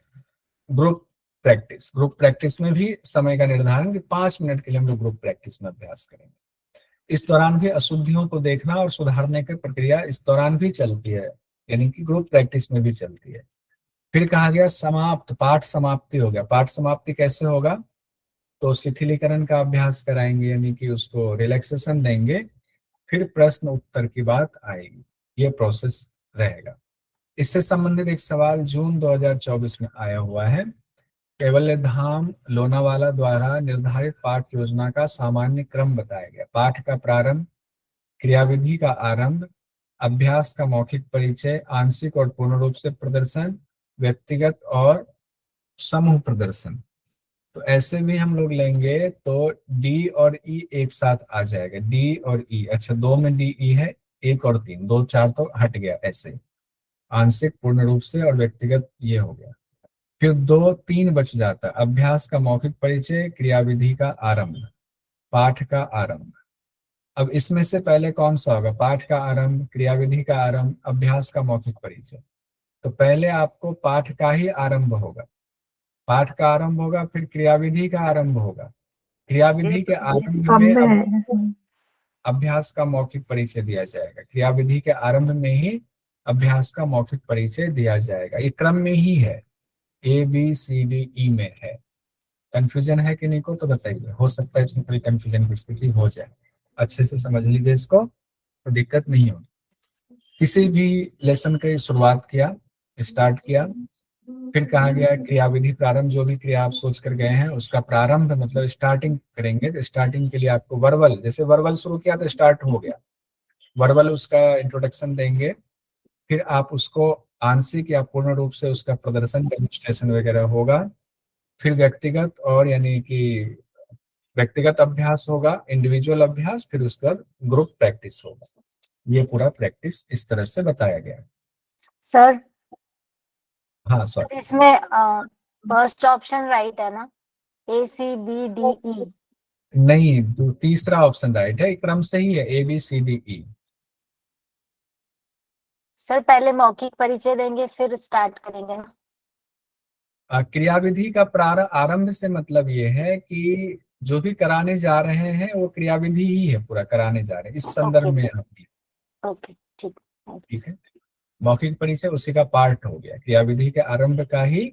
ग्रुप प्रैक्टिस। ग्रुप प्रैक्टिस में भी समय का निर्धारण कि 5 मिनट के लिए हम लोग ग्रुप प्रैक्टिस में अभ्यास करेंगे। इस दौरान भी अशुद्धियों को देखना और सुधारने की प्रक्रिया इस दौरान भी चलती है, यानी कि ग्रुप प्रैक्टिस में भी चलती है। फिर कहा गया समाप्त, पाठ समाप्ति हो गया। पाठ समाप्ति कैसे होगा? तो शिथिलीकरण का अभ्यास कराएंगे, यानी कि उसको रिलैक्सेशन देंगे, फिर प्रश्न उत्तर की बात आएगी, ये प्रोसेस रहेगा। इससे संबंधित एक सवाल जून 2024 में आया हुआ है। कैवल्य धाम लोनावाला द्वारा निर्धारित पाठ योजना का सामान्य क्रम बताया गया। पाठ का प्रारंभ, क्रियाविधि का आरंभ, अभ्यास का मौखिक परिचय, आंशिक और पूर्ण रूप से प्रदर्शन, व्यक्तिगत और समूह प्रदर्शन। तो ऐसे भी हम लोग लेंगे तो डी और ई एक साथ आ जाएगा, डी और ई। अच्छा, 2 में डी ई है, 1 और 3, 2 4 तो हट गया, ऐसे आंशिक पूर्ण रूप से और व्यक्तिगत ये हो गया। फिर 2 3 बच जाता है, अभ्यास का मौखिक परिचय, क्रियाविधि का आरंभ, पाठ का आरंभ। अब इसमें से पहले कौन सा होगा? पाठ का आरंभ, क्रियाविधि का आरंभ, अभ्यास का मौखिक परिचय। तो पहले आपको पाठ का ही आरंभ होगा, पाठ का आरंभ होगा, फिर क्रियाविधि का आरंभ होगा। क्रियाविधि के आरंभ में अभ्यास का मौखिक परिचय दिया जाएगा, क्रियाविधि के आरंभ में ही अभ्यास का मौखिक परिचय दिया जाएगा। ये क्रम में ही है, ABCDE में है। कंफ्यूजन है कि नहीं को तो बताइए, हो सकता है इसमें कोई कंफ्यूजन की स्थिति हो जाए। अच्छे से समझ लीजिए इसको, तो दिक्कत नहीं होगी। किसी भी लेसन की शुरुआत किया, स्टार्ट किया, फिर कहा गया क्रियाविधि प्रारंभ, जो भी क्रिया आप सोच कर गए हैं उसका प्रारंभ मतलब स्टार्टिंग करेंगे। तो स्टार्टिंग के लिए आपको वर्बल, जैसे वर्बल शुरू किया तो स्टार्ट हो गया, वर्बल उसका इंट्रोडक्शन देंगे, फिर आप उसको आंशिक या पूर्ण रूप से उसका प्रदर्शन, डेमोन्स्ट्रेशन वगैरह होगा। फिर व्यक्तिगत और यानी कि व्यक्तिगत अभ्यास होगा, इंडिविजुअल अभ्यास, फिर उसके बाद ग्रुप प्रैक्टिस होगा। ये पूरा प्रैक्टिस इस तरह से बताया गया है। सर हाँ सर सर, इसमें फर्स्ट ऑप्शन राइट है ना, ACBDE? नहीं, तीसरा ऑप्शन राइट है, क्रम से ही है, ABCDE। सर पहले मौखिक परिचय देंगे फिर स्टार्ट करेंगे ना? क्रियाविधि का आरंभ से मतलब ये है कि जो भी कराने जा रहे हैं वो क्रियाविधि ही है, पूरा कराने जा रहे हैं, इस संदर्भ में हम। ओके ठीक। ठीक है, मौखिक परिचय उसी का पार्ट हो गया, क्रियाविधि के आरंभ का ही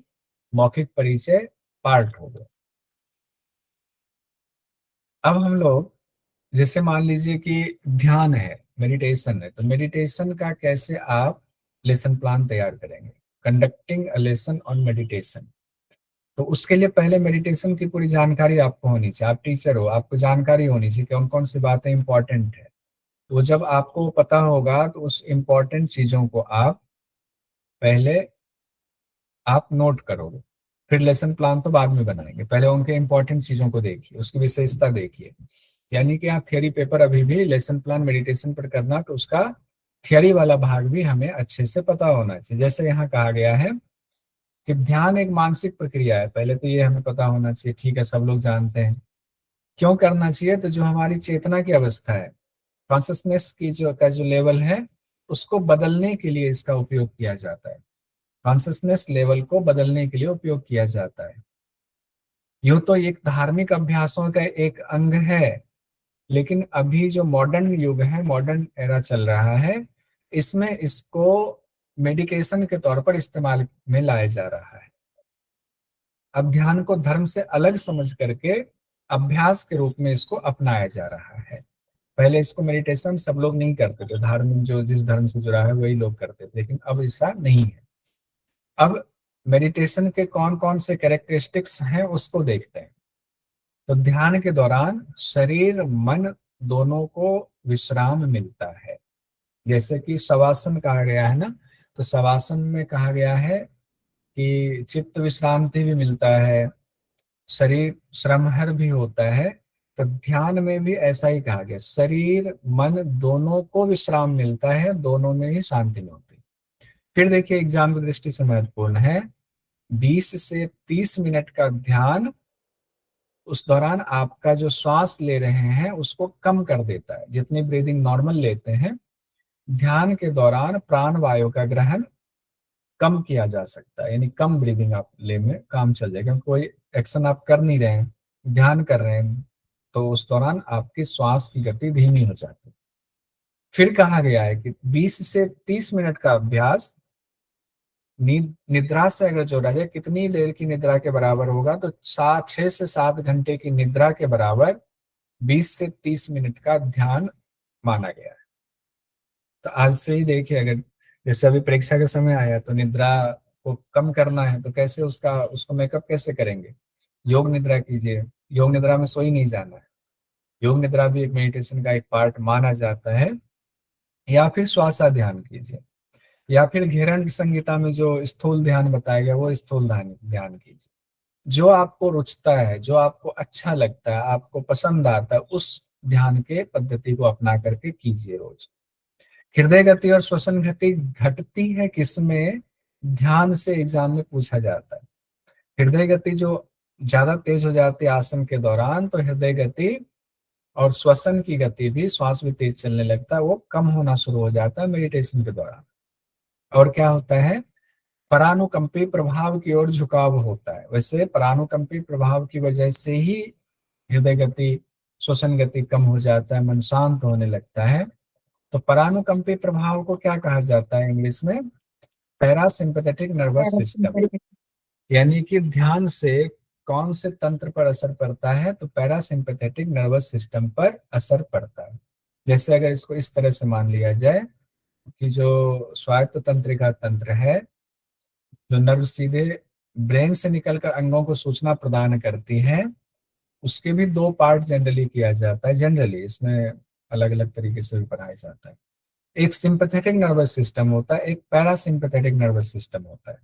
मौखिक परिचय पार्ट हो गया। अब हम लोग जैसे मान लीजिए कि ध्यान है, मेडिटेशन है, तो मेडिटेशन का कैसे आप लेसन प्लान तैयार करेंगे, conducting a lesson on meditation. तो उसके लिए पहले मेडिटेशन की पूरी जानकारी आपको होनी चाहिए, आप टीचर हो, आपको जानकारी होनी चाहिए कौन कौन सी बातें इंपॉर्टेंट है। तो जब आपको पता होगा तो उस इंपॉर्टेंट चीजों को आप पहले आप नोट करोगे, फिर लेसन प्लान तो बाद में बनाएंगे, पहले उनके इंपॉर्टेंट चीजों को देखिए, उसकी विशेषता देखिए। यानी कि आप थियरी पेपर अभी भी लेसन प्लान मेडिटेशन पर करना, तो उसका थियरी वाला भाग भी हमें अच्छे से पता होना चाहिए। जैसे यहाँ कहा गया है कि ध्यान एक मानसिक प्रक्रिया है, पहले तो ये हमें पता होना चाहिए, ठीक है, सब लोग जानते हैं। क्यों करना चाहिए? तो जो हमारी चेतना की अवस्था है, कॉन्शसनेस की जो लेवल है, उसको बदलने के लिए इसका उपयोग किया जाता है। कॉन्शसनेस लेवल को बदलने के लिए उपयोग किया जाता है। यूं तो एक धार्मिक अभ्यासों का एक अंग है, लेकिन अभी जो मॉडर्न युग है, मॉडर्न एरा चल रहा है, इसमें इसको मेडिकेशन के तौर पर इस्तेमाल में लाया जा रहा है। अब ध्यान को धर्म से अलग समझ करके अभ्यास के रूप में इसको अपनाया जा रहा है। पहले इसको मेडिटेशन सब लोग नहीं करते थे, धार्मिक जो जिस धर्म से जुड़ा है वही लोग करते थे, लेकिन अब ऐसा नहीं है। अब मेडिटेशन के कौन कौन से कैरेक्टरिस्टिक्स हैं उसको देखते हैं। तो ध्यान के दौरान शरीर मन दोनों को विश्राम मिलता है। जैसे कि शवासन कहा गया है ना, तो शवासन में कहा गया है कि चित्त विश्रांति भी मिलता है, शरीर श्रमहर भी होता है। तो ध्यान में भी ऐसा ही कहा गया, शरीर मन दोनों को विश्राम मिलता है, दोनों में ही शांति मिलती है। फिर देखिए एग्जाम की दृष्टि से महत्वपूर्ण है, 20 से 30 मिनट का ध्यान, उस दौरान आपका जो श्वास ले रहे हैं उसको कम कर देता है। जितनी ब्रीदिंग नॉर्मल लेते हैं, ध्यान के दौरान प्राण वायु का ग्रहण कम किया जा सकता है, यानी कम ब्रीदिंग आप ले में काम चल जाएगा। क्योंकि कोई एक्शन आप कर नहीं रहे हैं, ध्यान कर रहे हैं, तो उस दौरान आपकी श्वास की गति धीमी हो जाती है। फिर कहा गया है कि 20 से 30 मिनट का अभ्यास निद्रा से अगर जोड़ा जाए, कितनी देर की निद्रा के बराबर होगा? तो 6 से 7 घंटे की निद्रा के बराबर 20 से 30 मिनट का ध्यान माना गया है। तो आज से ही देखिए, अगर जैसे अभी परीक्षा का समय आया तो निद्रा को कम करना है, तो कैसे उसको मेकअप कैसे करेंगे? योग निद्रा कीजिए, योग निद्रा में सो ही नहीं जाना है। योग निद्रा भी एक मेडिटेशन का एक पार्ट माना जाता है। या फिर श्वासा ध्यान कीजिए, या फिर घेरन संहिता में जो स्थूल ध्यान बताया गया वो स्थूल ध्यान कीजिए। जो आपको रुचता है, जो आपको अच्छा लगता है, आपको पसंद आता है, उस ध्यान के पद्धति को अपना करके कीजिए रोज। हृदय गति और श्वसन गति घटती है किसमें? ध्यान से एग्जाम में पूछा जाता है। हृदय गति जो ज्यादा तेज हो जाती है आसन के दौरान, तो हृदय गति और श्वसन की गति भी, श्वास भी तेज चलने लगता है, वो कम होना शुरू हो जाता है मेडिटेशन के दौरान। और क्या होता है? परानुकंपी प्रभाव की ओर झुकाव होता है। वैसे परानुकंपी प्रभाव की वजह से ही हृदय गति श्वसन गति कम हो जाता है, मन शांत होने लगता है। तो परानुकंपी प्रभाव को क्या कहा जाता है इंग्लिश में? Parasympathetic nervous system. यानी कि ध्यान से कौन से तंत्र पर असर पड़ता है? तो पैरासिम्पैथेटिक नर्वस सिस्टम पर असर पड़ता है। जैसे अगर इसको इस तरह से मान लिया जाए कि जो स्वायत्त तंत्रिका तंत्र है, जो नर्व सीधे ब्रेन से निकलकर अंगों को सूचना प्रदान करती है, उसके भी 2 पार्ट जनरली किया जाता है। जनरली इसमें अलग अलग तरीके से भी पढ़ाया जाता है। एक सिंपैथेटिक नर्वस सिस्टम होता है, एक पैरासिम्पैथेटिक नर्वस सिस्टम होता है।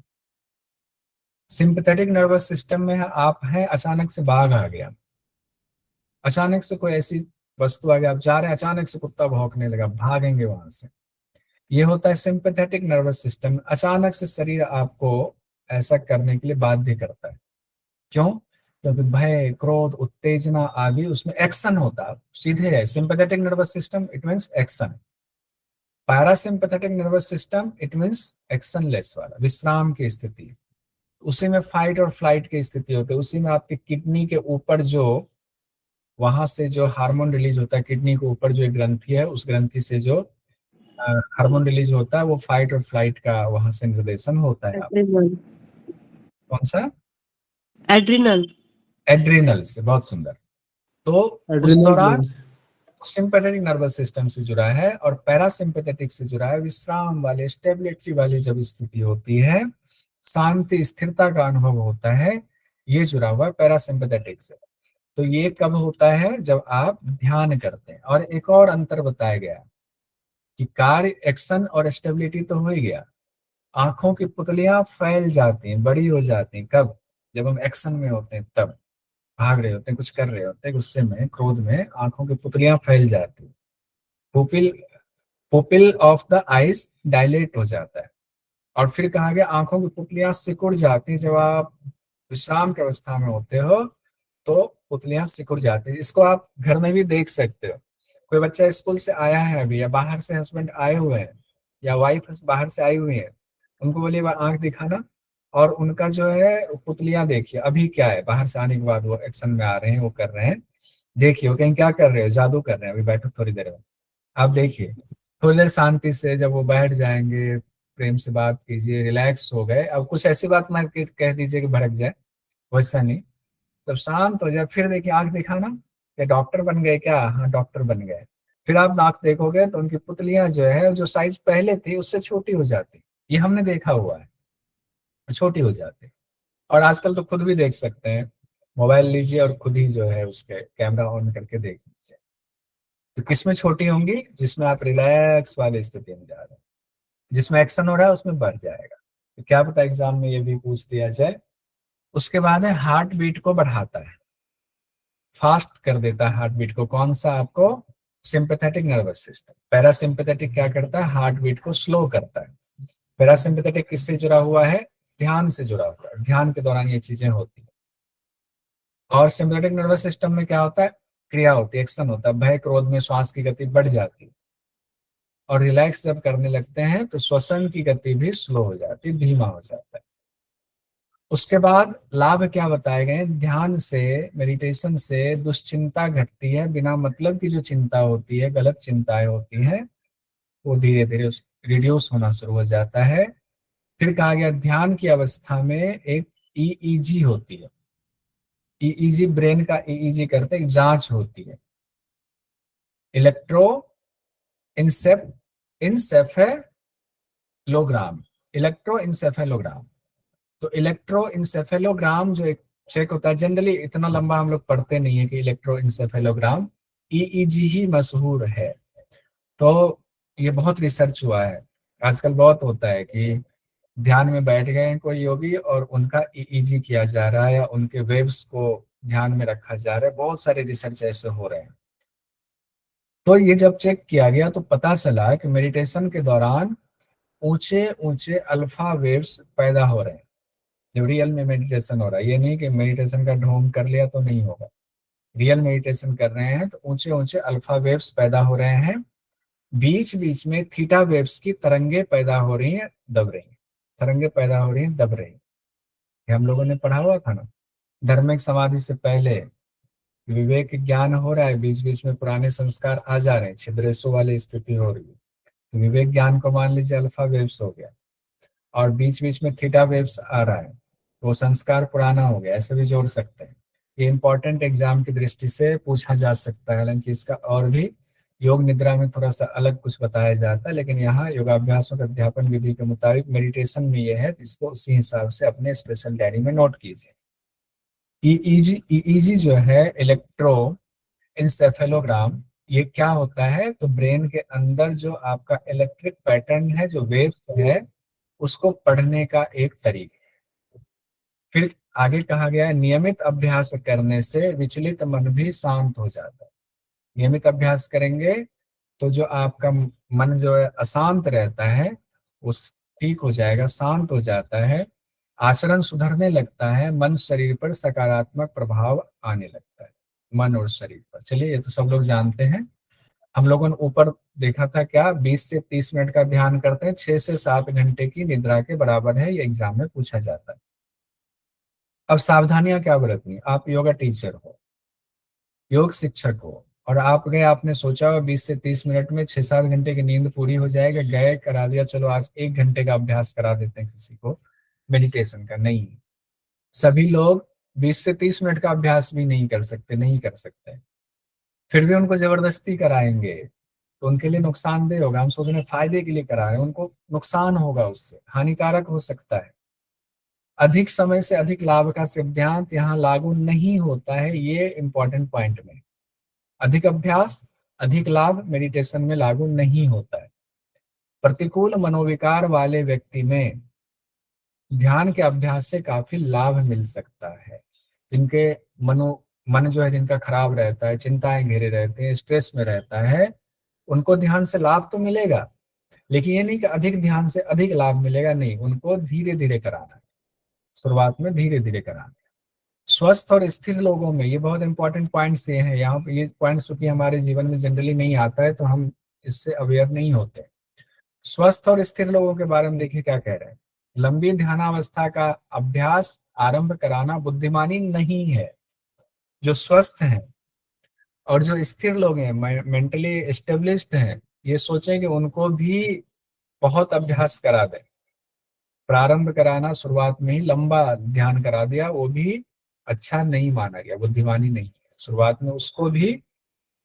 सिंपैथेटिक नर्वस सिस्टम में आप हैं, अचानक से बाघ आ गया, अचानक से कोई ऐसी वस्तु आ गया, आप जा रहे हैं, अचानक से कुत्ता भौंकने लगा, भागेंगे वहां से। ये होता है सिंपैथेटिक नर्वस सिस्टम। अचानक से शरीर आपको ऐसा करने के लिए बाध्य करता है। क्यों? क्योंकि भय, क्रोध, उत्तेजना आदि, उसमें एक्शन होता है, सीधे है। Sympathetic nervous system it means action, parasympathetic nervous system it means actionless वाला, विश्राम की स्थिति। उसी में फाइट और फ्लाइट की स्थिति होती है। उसी में आपके किडनी के ऊपर जो, वहां से जो हार्मोन रिलीज होता है, किडनी के ऊपर जो एक ग्रंथि है, उस ग्रंथि से जो हार्मोन रिलीज होता है, वो फाइट और फ्लाइट का वहां से निर्देशन होता है। कौन सा? एड्रिनल। एड्रिनल से, बहुत सुंदर। तो उस दौरान सिंपैथेटिक नर्वस सिस्टम से जुड़ा है, और पैरासिम्पैथेटिक से जुड़ा है। विश्राम वाले, स्टेबिलिटी वाली जब स्थिति होती है, शांति स्थिरता का अनुभव होता है, ये जुड़ा हुआ है पैरासिम्पैथेटिक से। तो ये कब होता है? जब आप ध्यान करते हैं। और एक और अंतर बताया गया कि कार्य, एक्शन और स्टेबिलिटी तो हो ही गया, आंखों की पुतलियां फैल जाती हैं, बड़ी हो जाती हैं। कब? जब हम एक्शन में होते हैं तब भाग रहे होते हैं, कुछ कर रहे होते हैं, गुस्से में, क्रोध में आंखों की पुतलियां फैल जाती, pupil pupil of the eyes dilate हो जाता है। और फिर कहा गया आंखों की पुतलियां सिकुड़ जाती। जब आप विश्राम की अवस्था में होते हो तो पुतलियां सिकुड़ जाती है। इसको आप घर में भी देख सकते हो। कोई बच्चा स्कूल से आया है अभी, या बाहर से हस्बैंड आए हुए हैं, या वाइफ बाहर से आई हुई है, उनको बोलिए आंख दिखाना, और उनका जो है पुतलियां देखिए। अभी क्या है, बाहर से आने के बाद वो एक्शन में आ रहे हैं, वो कर रहे हैं, देखिए वो कहीं क्या कर रहे हो, जादू कर रहे हैं। अभी बैठो थोड़ी देर में, आप देखिए थोड़ी देर शांति से, जब वो बैठ जाएंगे, प्रेम से बात कीजिए, रिलैक्स हो गए। अब कुछ ऐसी बात मत कह दीजिए कि भड़क जाए, वैसा नहीं। जब शांत हो जाए फिर देखिए आंख दिखाना, कि डॉक्टर बन गए क्या, हाँ डॉक्टर बन गए। फिर आप आंख देखोगे तो उनकी पुतलियां जो है, जो साइज पहले थी उससे छोटी हो जाती। ये हमने देखा हुआ है, छोटी हो जाती। और आजकल तो खुद भी देख सकते हैं, मोबाइल लीजिए और खुद ही जो है उसके कैमरा ऑन करके देख लीजिए। तो किसमें छोटी होंगी, जिसमें आप रिलैक्स वाली स्थिति में जा रहे हैं, जिसमें एक्शन हो रहा है उसमें बढ़ जाएगा। तो क्या पता एग्जाम में ये भी पूछ दिया जाए। उसके बाद है हार्ट बीट को बढ़ाता है, फास्ट कर देता है हार्ट बीट को। कौन सा, आपको सिंपैथेटिक नर्वस सिस्टम। पैरासिम्पैथेटिक क्या करता है, हार्ट बीट को स्लो करता है। पैरासिम्पैथेटिक किससे जुड़ा हुआ है, ध्यान से जुड़ा हुआ है, ध्यान के दौरान ये चीजें होती है। और सिंपैथेटिक नर्वस सिस्टम में क्या होता है, क्रिया होती है, एक्शन होता है। भय क्रोध में श्वास की गति बढ़ जाती है, और रिलैक्स जब करने लगते हैं तो श्वसन की गति भी स्लो हो जाती है, धीमा हो जाता है। उसके बाद लाभ क्या बताए गए, ध्यान से, मेडिटेशन से दुश्चिंता घटती है। बिना मतलब की जो चिंता होती है, गलत चिंताएं होती हैं, वो धीरे धीरे रिड्यूस होना शुरू हो जाता है। फिर कहा गया ध्यान की अवस्था में एक ईईजी होती है। ईईजी, ब्रेन का ईईजी करते एक जांच होती है, इलेक्ट्रो इंसेफ इंसेफेलोग्राम, इलेक्ट्रो इंसेफेलोग्राम। तो इलेक्ट्रो इंसेफेलोग्राम जो एक चेक होता है, जनरली इतना लंबा हम लोग पढ़ते नहीं है कि इलेक्ट्रो इंसेफेलोग्राम, ईईजी ही मशहूर है। तो ये बहुत रिसर्च हुआ है, आजकल बहुत होता है कि ध्यान में बैठ गए हैं कोई योगी और उनका ईईजी किया जा रहा है, या उनके वेव्स को ध्यान में रखा जा रहा है। बहुत सारे रिसर्च ऐसे हो रहे हैं। तो ये जब चेक किया गया तो पता चला कि मेडिटेशन के दौरान ऊंचे ऊंचे अल्फा वेव्स पैदा हो रहे हैं। जब रियल में मेडिटेशन हो रहा है, ये नहीं कि मेडिटेशन का ढोंग कर लिया तो नहीं होगा, रियल मेडिटेशन कर रहे हैं तो ऊंचे ऊंचे अल्फा वेव्स पैदा हो रहे हैं। बीच बीच में थीटा वेव्स की तरंगे पैदा हो रही हैं, दब रही हैं, तरंगे पैदा हो रही हैं, दब रही हैं। ये हम लोगों ने पढ़ा हुआ था ना, धर्मिक समाधि से पहले विवेक ज्ञान हो रहा है, बीच बीच में पुराने संस्कार आ जा रहे हैं, छिद्रेशो वाली स्थिति हो रही है। तो विवेक ज्ञान को मान लीजिए अल्फा वेव्स हो गया, और बीच बीच में थीटा वेव्स आ रहा है, वो संस्कार पुराना हो गया, ऐसे भी जोड़ सकते हैं। ये इंपॉर्टेंट एग्जाम की दृष्टि से पूछा जा सकता है, हालांकि इसका और भी योग निद्रा में थोड़ा सा अलग कुछ बताया जाता है, लेकिन यहाँ योगाभ्यासों के अध्यापन विधि के मुताबिक मेडिटेशन में ये है, तो इसको उसी हिसाब से अपने स्पेशल डायरी में नोट कीजिए। ईईजी जो है, इलेक्ट्रो इंसेफेलोग्राम, ये क्या होता है, तो ब्रेन के अंदर जो आपका इलेक्ट्रिक पैटर्न है, जो वेव्स है, उसको पढ़ने का एक तरीका। फिर आगे कहा गया है नियमित अभ्यास करने से विचलित मन भी शांत हो जाता है। नियमित अभ्यास करेंगे तो जो आपका मन जो है अशांत रहता है वो ठीक हो जाएगा, शांत हो जाता है, आचरण सुधरने लगता है, मन शरीर पर सकारात्मक प्रभाव आने लगता है, मन और शरीर पर। चलिए ये तो सब लोग जानते हैं। हम लोगों ने ऊपर देखा था क्या, 20 से 30 मिनट का ध्यान करते हैं, 6 से 7 घंटे की निद्रा के बराबर है, ये एग्जाम में पूछा जाता है। अब सावधानियां क्या बरतनी, आप योगा टीचर हो, योग शिक्षक हो, और आप गए, आपने सोचा 20 से 30 मिनट में 6-7 घंटे की नींद पूरी हो जाएगा, गए करा दिया, चलो आज 1 घंटे का अभ्यास करा देते हैं किसी को मेडिटेशन का। नहीं, सभी लोग 20 से 30 मिनट का अभ्यास भी नहीं कर सकते, नहीं कर सकते। फिर भी उनको जबरदस्ती कराएंगे तो उनके लिए नुकसानदेह होगा। हम सोच रहे हैं फायदे के लिए करा रहे हैं, उनको नुकसान होगा, उससे हानिकारक हो सकता है। अधिक समय से अधिक लाभ का सिद्धांत यहाँ लागू नहीं होता है, ये इंपॉर्टेंट पॉइंट में। अधिक अभ्यास अधिक लाभ मेडिटेशन में लागू नहीं होता है। प्रतिकूल मनोविकार वाले व्यक्ति में ध्यान के अभ्यास से काफी लाभ मिल सकता है। जिनके मन जो है जिनका खराब रहता है, चिंताएं घेरे रहते हैं, स्ट्रेस में रहता है, उनको ध्यान से लाभ तो मिलेगा, लेकिन ये नहीं कि अधिक ध्यान से अधिक लाभ मिलेगा, नहीं, उनको धीरे धीरे कराना है, शुरुआत में धीरे धीरे कराना है। स्वस्थ और स्थिर लोगों में ये बहुत इंपॉर्टेंट पॉइंट्स ये हैं, यहाँ पे ये पॉइंट्स चूंकि हमारे जीवन में जनरली नहीं आता है तो हम इससे अवेयर नहीं होते। स्वस्थ और स्थिर लोगों के बारे में देखिए क्या कह रहे हैं। लंबी ध्यानावस्था का अभ्यास आरंभ कराना बुद्धिमानी नहीं है। जो स्वस्थ हैं और जो स्थिर लोग हैं, मेंटली एस्टेब्लिश्ड हैं, ये सोचें कि उनको भी बहुत अभ्यास करा दें। प्रारंभ कराना, शुरुआत में ही लंबा ध्यान करा दिया, वो भी अच्छा नहीं माना गया, बुद्धिमानी नहीं है। शुरुआत में उसको भी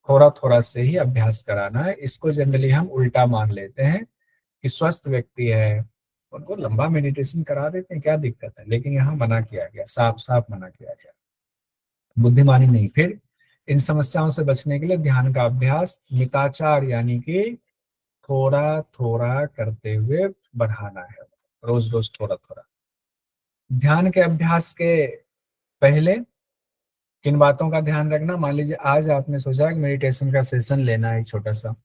थोड़ा थोड़ा से ही अभ्यास कराना है। इसको जनरली हम उल्टा मान लेते हैं कि स्वस्थ व्यक्ति है उनको लंबा मेडिटेशन करा देते हैं, क्या दिक्कत है, लेकिन यहाँ मना किया गया, साफ साफ मना किया गया, बुद्धिमानी नहीं। फिर इन समस्याओं से बचने के लिए ध्यान का अभ्यास मिताचार यानी कि थोड़ा थोड़ा करते हुए बढ़ाना है, रोज रोज थोड़ा थोड़ा। ध्यान के अभ्यास के पहले किन बातों का ध्यान रखना, मान लीजिए आज आपने सोचा कि मेडिटेशन का सेशन लेना है एक छोटा सा,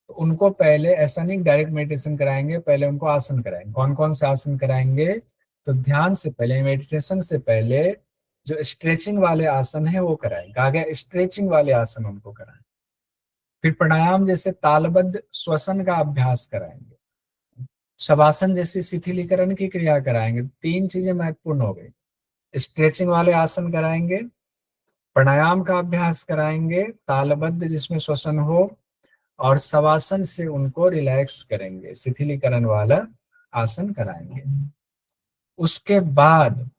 तो उनको पहले ऐसा नहीं डायरेक्ट मेडिटेशन कराएंगे, पहले उनको आसन कराएंगे। कौन कौन से आसन कराएंगे, तो ध्यान से पहले, मेडिटेशन से पहले जो स्ट्रेचिंग वाले आसन है वो कराएंगे, आगे स्ट्रेचिंग वाले आसन उनको कराएंगे। फिर प्राणायाम जैसे तालबद्ध श्वसन का अभ्यास कराएंगे, शवासन जैसी शिथिलीकरण की क्रिया कराएंगे। 3 चीजें महत्वपूर्ण हो गई, स्ट्रेचिंग वाले आसन कराएंगे, प्राणायाम का अभ्यास कराएंगे तालबद्ध जिसमें श्वसन हो, और शवासन से उनको रिलैक्स करेंगे, शिथिलीकरण वाला आसन कराएंगे। उसके बाद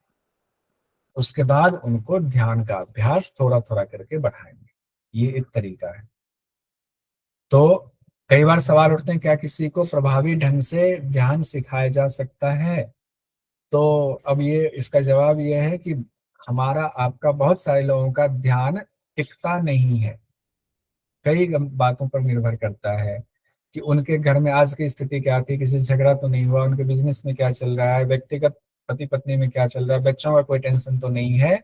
उनको ध्यान का अभ्यास थोड़ा थोड़ा करके बढ़ाएंगे। ये एक तरीका है। तो कई बार सवाल उठते हैं, क्या किसी को प्रभावी ढंग से ध्यान सिखाया जा सकता है? तो अब ये इसका जवाब ये है कि हमारा आपका, बहुत सारे लोगों का ध्यान टिकता नहीं है। कई बातों पर निर्भर करता है कि उनके घर में आज की स्थिति क्या थी, किसी से झगड़ा तो नहीं हुआ, उनके बिजनेस में क्या चल रहा है, व्यक्तिगत पति पत्नी में क्या चल रहा है, बच्चों का कोई टेंशन तो नहीं है,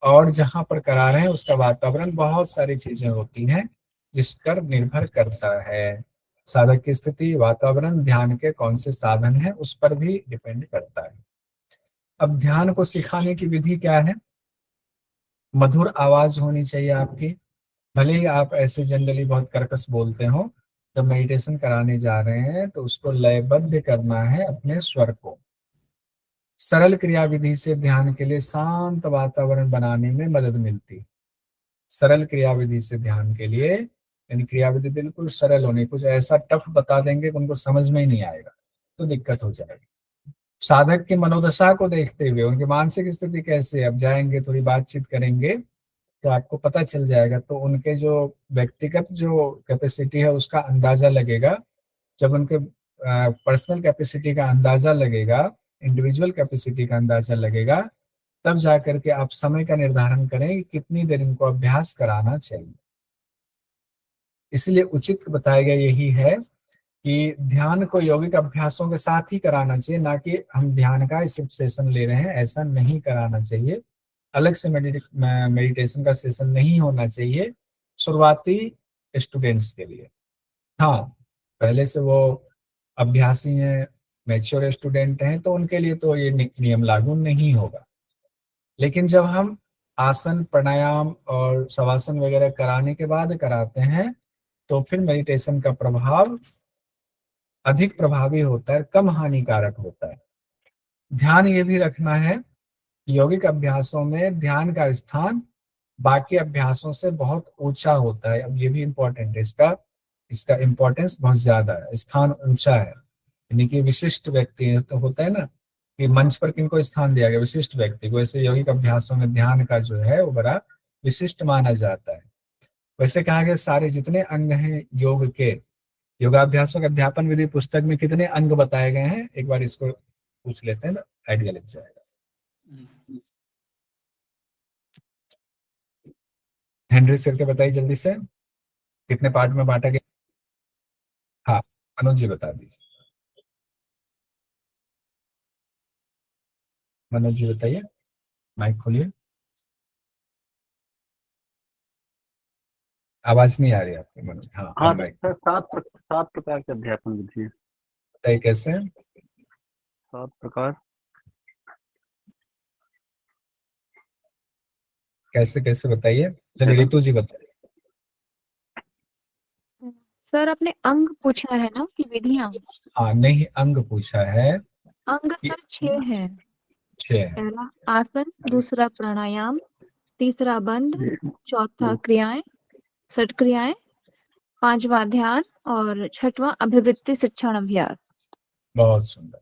और जहां पर करा रहे हैं उसका वातावरण, बहुत सारी चीजें होती हैं जिस पर निर्भर करता है। साधक की स्थिति, वातावरण, ध्यान के कौन से साधन है उस पर भी डिपेंड करता है। अब ध्यान को सिखाने की विधि क्या है? मधुर आवाज होनी चाहिए आपकी, भले ही आप ऐसे जनरली बहुत कर्कश बोलते हो। जब मेडिटेशन कराने जा रहे हैं तो उसको लयबद्ध करना है अपने स्वर को। सरल क्रिया विधि से ध्यान के लिए शांत वातावरण बनाने में मदद मिलती है। सरल क्रिया विधि से ध्यान के लिए, यानी क्रिया विधि बिल्कुल सरल होनी, कुछ ऐसा टफ बता देंगे कि उनको समझ में ही नहीं आएगा तो दिक्कत हो जाएगी। साधक की मनोदशा को देखते हुए, उनकी मानसिक स्थिति कैसे है, अब जाएंगे थोड़ी बातचीत करेंगे तो आपको पता चल जाएगा। तो उनके जो व्यक्तिगत जो कैपेसिटी है उसका अंदाजा लगेगा। जब उनके पर्सनल कैपेसिटी का अंदाजा लगेगा, इंडिविजुअल कैपेसिटी का अंदाजा लगेगा, तब जाकर के आप समय का निर्धारण करें कि कितनी देर इनको अभ्यास कराना चाहिए। इसलिए उचित बताया गया यही है कि ध्यान को यौगिक अभ्यासों के साथ ही कराना चाहिए, ना कि हम ध्यान का सिर्फ सेशन ले रहे हैं ऐसा नहीं कराना चाहिए। अलग से मेडिटेशन का सेशन नहीं होना चाहिए शुरुआती स्टूडेंट्स के लिए। हाँ, पहले से वो अभ्यासी हैं, मैच्योर स्टूडेंट हैं, तो उनके लिए तो ये नियम लागू नहीं होगा। लेकिन जब हम आसन, प्राणायाम और शवासन वगैरह कराने के बाद कराते हैं तो फिर मेडिटेशन का प्रभाव अधिक प्रभावी होता है, कम हानिकारक होता है। ध्यान ये भी रखना है, यौगिक अभ्यासों में ध्यान का स्थान बाकी अभ्यासों से बहुत ऊंचा होता है। अब ये भी इम्पोर्टेंट है, इसका इम्पोर्टेंस बहुत ज्यादा है, स्थान ऊंचा है। यानी कि विशिष्ट व्यक्ति तो होता है ना कि मंच पर किनको स्थान दिया गया, विशिष्ट व्यक्ति को, ऐसे यौगिक अभ्यासों में ध्यान का जो है वो बड़ा विशिष्ट माना जाता है। वैसे कहा गया सारे जितने अंग हैं योग के, योगाभ्यासों के अध्यापन विधि पुस्तक में कितने अंग बताए गए हैं, एक बार इसको पूछ लेते हैं ना, आइडिया लग जाएगा। हेनरी सर के बताइए जल्दी से, कितने पार्ट में बांटा गया? हाँ, मनोज जी बता दीजिए। मनोज जी बताइए, माइक खोलिए। आवाज नहीं आ रही आपकी मनोज। हाँ हाँ अब माइक सर, 7 प्रकार के अध्यापन विधि है। बताइए कैसे। 7 प्रकार। कैसे कैसे बताइए, चलिए रितु जी बताइए। सर आपने अंग पूछा है ना कि विधियां? हाँ नहीं, अंग पूछा है। अंग ये सर 6 है। 6 है। पहला आसन, दूसरा प्राणायाम, तीसरा बंध, चौथा क्रियाएं, षट क्रियाएं, पांचवा ध्यान और छठवां अभिवृत्ति शिक्षण अभ्यास। बहुत सुंदर।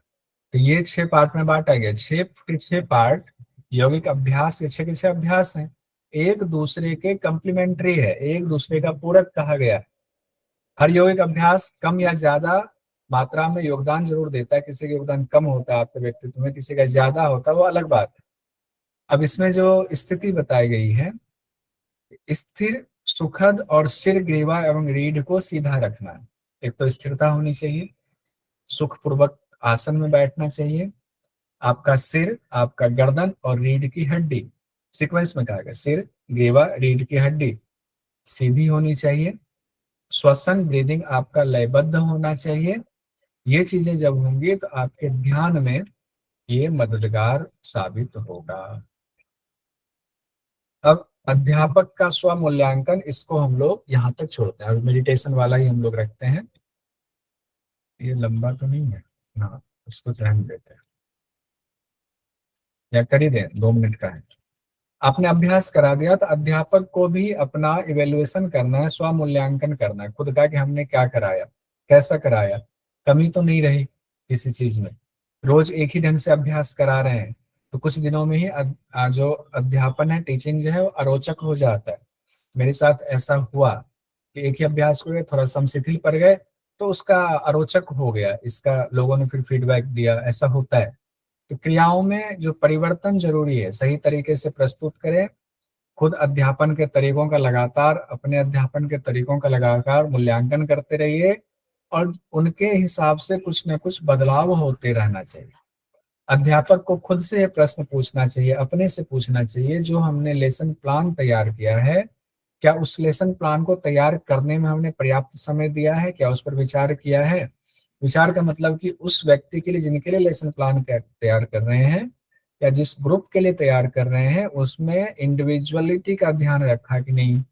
तो ये 6 पार्ट में बांटा गया। 6 के 6 पार्ट यौगिक अभ्यास के 6 के 6 अभ्यास हैं, एक दूसरे के कंप्लीमेंट्री है, एक दूसरे का पूरक कहा गया है। हर यौगिक अभ्यास कम या ज्यादा मात्रा में योगदान जरूर देता है, किसी का योगदान कम होता है आपके व्यक्तित्व में, किसी का ज्यादा होता है, वो अलग बात है। अब इसमें जो स्थिति बताई गई है, स्थिर, सुखद और सिर, ग्रीवा एवं रीढ़ को सीधा रखना है। एक तो स्थिरता होनी चाहिए, सुखपूर्वक आसन में बैठना चाहिए, आपका सिर, आपका गर्दन और रीढ़ की हड्डी, सीक्वेंस में कहा गया, सिर, ग्रीवा, रीढ़ की हड्डी सीधी होनी चाहिए। श्वसन, ब्रीदिंग आपका लयबद्ध होना चाहिए। ये चीजें जब होंगी तो आपके ध्यान में ये मददगार साबित होगा। अब अध्यापक का स्व मूल्यांकन, इसको हम लोग यहाँ तक छोड़ते हैं, अब मेडिटेशन वाला ही हम लोग रखते हैं। ये लंबा तो नहीं है ना, इसको ध्यान देते हैं या कर ही दें, 2 मिनट का है। आपने अभ्यास करा दिया तो अध्यापक को भी अपना इवेल्युएशन करना है, स्व मूल्यांकन करना है खुद का कि हमने क्या कराया, कैसा कराया, कमी तो नहीं रही किसी चीज में। रोज एक ही ढंग से अभ्यास करा रहे हैं तो कुछ दिनों में ही जो अध्यापन है, टीचिंग जो है, वो अरोचक हो जाता है। मेरे साथ ऐसा हुआ कि एक ही अभ्यास को थोड़ा सा हम शिथिल पड़ गए तो उसका अरोचक हो गया, इसका लोगों ने फिर फीडबैक दिया, ऐसा होता है। तो क्रियाओं में जो परिवर्तन जरूरी है, सही तरीके से प्रस्तुत करें। खुद अध्यापन के तरीकों का लगातार, अपने अध्यापन के तरीकों का लगातार मूल्यांकन करते रहिए और उनके हिसाब से कुछ न कुछ बदलाव होते रहना चाहिए। अध्यापक को खुद से प्रश्न पूछना चाहिए, अपने से पूछना चाहिए, जो हमने लेसन प्लान तैयार किया है, क्या उस लेसन प्लान को तैयार करने में हमने पर्याप्त समय दिया है, क्या उस पर विचार किया है। विचार का मतलब कि उस व्यक्ति के लिए जिनके लिए लेसन प्लान तैयार कर रहे हैं या जिस ग्रुप के लिए तैयार कर रहे हैं, उसमें इंडिविजुअलिटी का ध्यान रखा कि नहीं,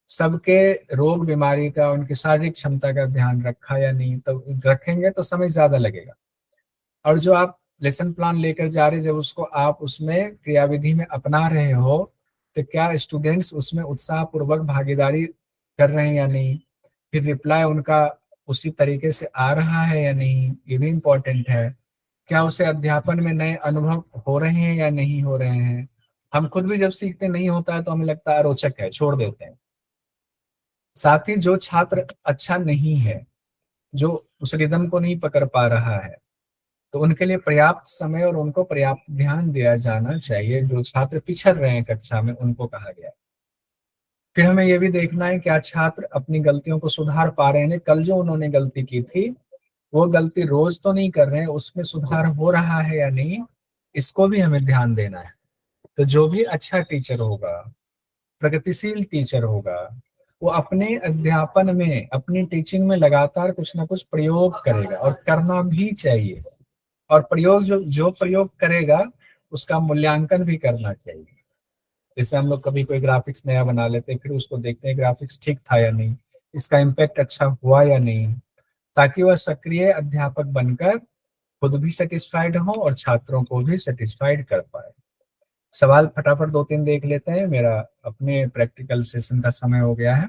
सबके रोग बीमारी का, उनकी शारीरिक क्षमता का ध्यान रखा या नहीं। तो रखेंगे तो समय ज्यादा लगेगा। और जो आप लेसन प्लान लेकर जा रहे, जब उसको आप उसमें क्रियाविधि में अपना रहे हो, तो क्या स्टूडेंट्स उसमें उत्साह पूर्वक भागीदारी कर रहे हैं या नहीं, फिर रिप्लाई उनका उसी तरीके से आ रहा है या नहीं, ये भी इम्पोर्टेंट है। क्या उसे अध्यापन में नए अनुभव हो रहे हैं या नहीं हो रहे हैं। हम खुद भी जब सीखते नहीं होता है तो हमें लगता है रोचक है, छोड़ देते हैं। साथ ही जो छात्र अच्छा नहीं है, जो उस रिदम को नहीं पकड़ पा रहा है, तो उनके लिए पर्याप्त समय और उनको पर्याप्त ध्यान दिया जाना चाहिए। जो छात्र पिछड़ रहे हैं कक्षा में, उनको कहा गया। फिर हमें यह भी देखना है क्या छात्र अपनी गलतियों को सुधार पा रहे हैं। कल जो उन्होंने गलती की थी, वो गलती रोज तो नहीं कर रहे हैं, उसमें सुधार हो रहा है या नहीं, इसको भी हमें ध्यान देना है। तो जो भी अच्छा टीचर होगा, प्रगतिशील टीचर होगा, वो अपने अध्यापन में, अपनी टीचिंग में लगातार कुछ ना कुछ प्रयोग करेगा और करना भी चाहिए। और प्रयोग जो प्रयोग करेगा उसका मूल्यांकन भी करना चाहिए। जैसे हम लोग कभी कोई ग्राफिक्स नया बना लेते हैं, फिर उसको देखते हैं ग्राफिक्स ठीक था या नहीं, इसका इम्पैक्ट अच्छा हुआ या नहीं, ताकि वह सक्रिय अध्यापक बनकर खुद भी सेटिस्फाइड हो और छात्रों को भी सेटिस्फाइड कर पाए। सवाल फटाफट 2-3 देख लेते हैं, मेरा अपने प्रैक्टिकल सेशन का समय हो गया है।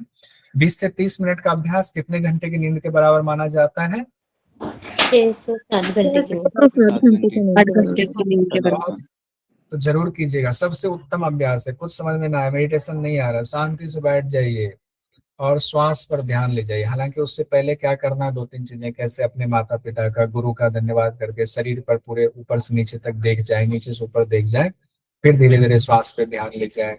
20 से 30 मिनट का अभ्यास कितने घंटे की नींद के बराबर माना जाता है? 6 से 7 घंटे की 8 घंटे की नींद के बराबर। तो जरूर कीजिएगा, सबसे उत्तम अभ्यास है। कुछ समझ में ना आए, मेडिटेशन नहीं आ रहा, शांति से बैठ जाइए और श्वास पर ध्यान ले जाइए। हालांकि उससे पहले क्या करना है, 2-3 चीजें, कैसे अपने माता पिता का, गुरु का धन्यवाद करके शरीर पर पूरे ऊपर से नीचे तक देख जाए, नीचे से ऊपर देख जाए, फिर धीरे धीरे श्वास पे ध्यान ले जाए।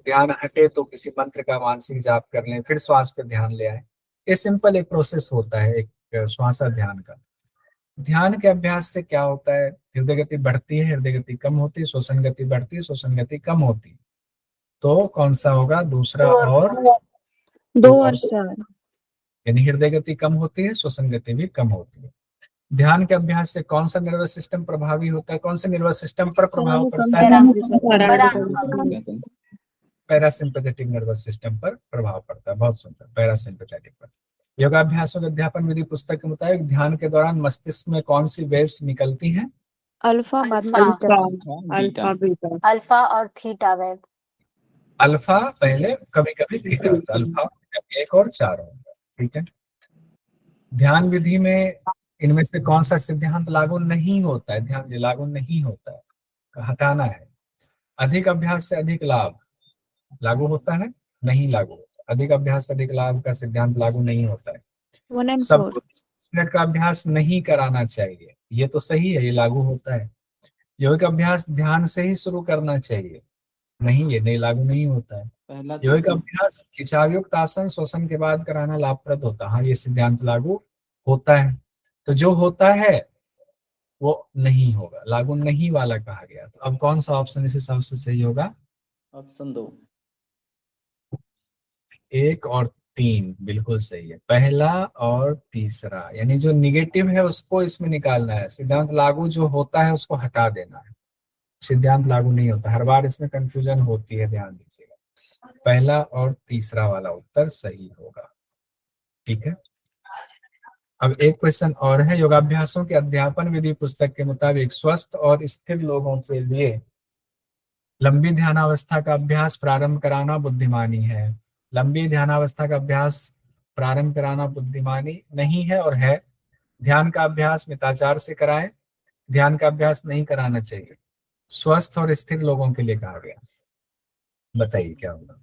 ध्यान हटे तो किसी मंत्र का मानसिक जाप कर लें, फिर श्वास पे ध्यान ले आए। ये सिंपल एक प्रोसेस होता है एक श्वास ध्यान का। ध्यान के अभ्यास से क्या होता है? हृदय गति बढ़ती है, हृदय गति कम होती है, श्वसन गति बढ़ती है, श्वसन गति कम होती है। तो कौन सा होगा? दूसरा दो और और चार। 2 और 4। यानी हृदय गति कम होती है, श्वसन गति भी कम होती है। ध्यान के अभ्यास से कौन सा नर्वस सिस्टम प्रभावी होता है? कौन से नर्वस सिस्टम पर प्रभाव पड़ता है? पैरासिम्पैथेटिक नर्वस सिस्टम पर प्रभाव पड़ता है। बहुत सुंदर, पैरासिम्पैथेटिक पर। योगाभ्यासों के अध्यापन विधि पुस्तक के मुताबिक ध्यान के दौरान मस्तिष्क में कौन सी वेव्स निकलती हैं? अल्फा अल्फा और थीटा वेव। अल्फा पहले, कभी कभी थीटा होता है। अल्फा 1 और 4 होगा। ठीक है। ध्यान विधि में इनमें से कौन सा सिद्धांत लागू नहीं होता है? ध्यान लागू नहीं होता है, हटाना है। अधिक अभ्यास से अधिक लाभ लागू होता है? नहीं लागू होता। अधिक अभ्यास से अधिक लाभ का सिद्धांत लागू नहीं होता है। 1 और 4। सबको 30 मिनट का अभ्यास नहीं कराना चाहिए, ये तो सही है, ये लागू होता है। योगिक अभ्यास ध्यान से ही शुरू करना चाहिए, नहीं, ये नहीं लागू नहीं होता है। योगिक अभ्यास खिंचावयुक्त आसन श्वसन के बाद कराना लाभप्रद होता है, हाँ, ये सिद्धांत लागू होता है। तो जो होता है वो नहीं होगा, लागू नहीं वाला कहा गया। तो अब कौन सा ऑप्शन इस हिसाब से सही होगा? ऑप्शन 2। 1 और 3 बिल्कुल सही है। पहला और तीसरा, यानी जो निगेटिव है उसको इसमें निकालना है, सिद्धांत लागू जो होता है उसको हटा देना है। सिद्धांत लागू नहीं होता, हर बार इसमें कंफ्यूजन होती है, ध्यान दीजिएगा। पहला और तीसरा वाला उत्तर सही होगा। ठीक है। अब एक क्वेश्चन और है। योगाभ्यासों के अध्यापन विधि पुस्तक के मुताबिक स्वस्थ और स्थिर लोगों के लिए लंबी ध्यानावस्था का अभ्यास प्रारंभ कराना बुद्धिमानी है। लंबी ध्यानावस्था का अभ्यास प्रारंभ कराना बुद्धिमानी नहीं है और है। ध्यान का अभ्यास मिताचार से कराएं, ध्यान का अभ्यास नहीं कराना चाहिए। स्वस्थ और स्थिर लोगों के लिए कहा गया, बताइए क्या होगा?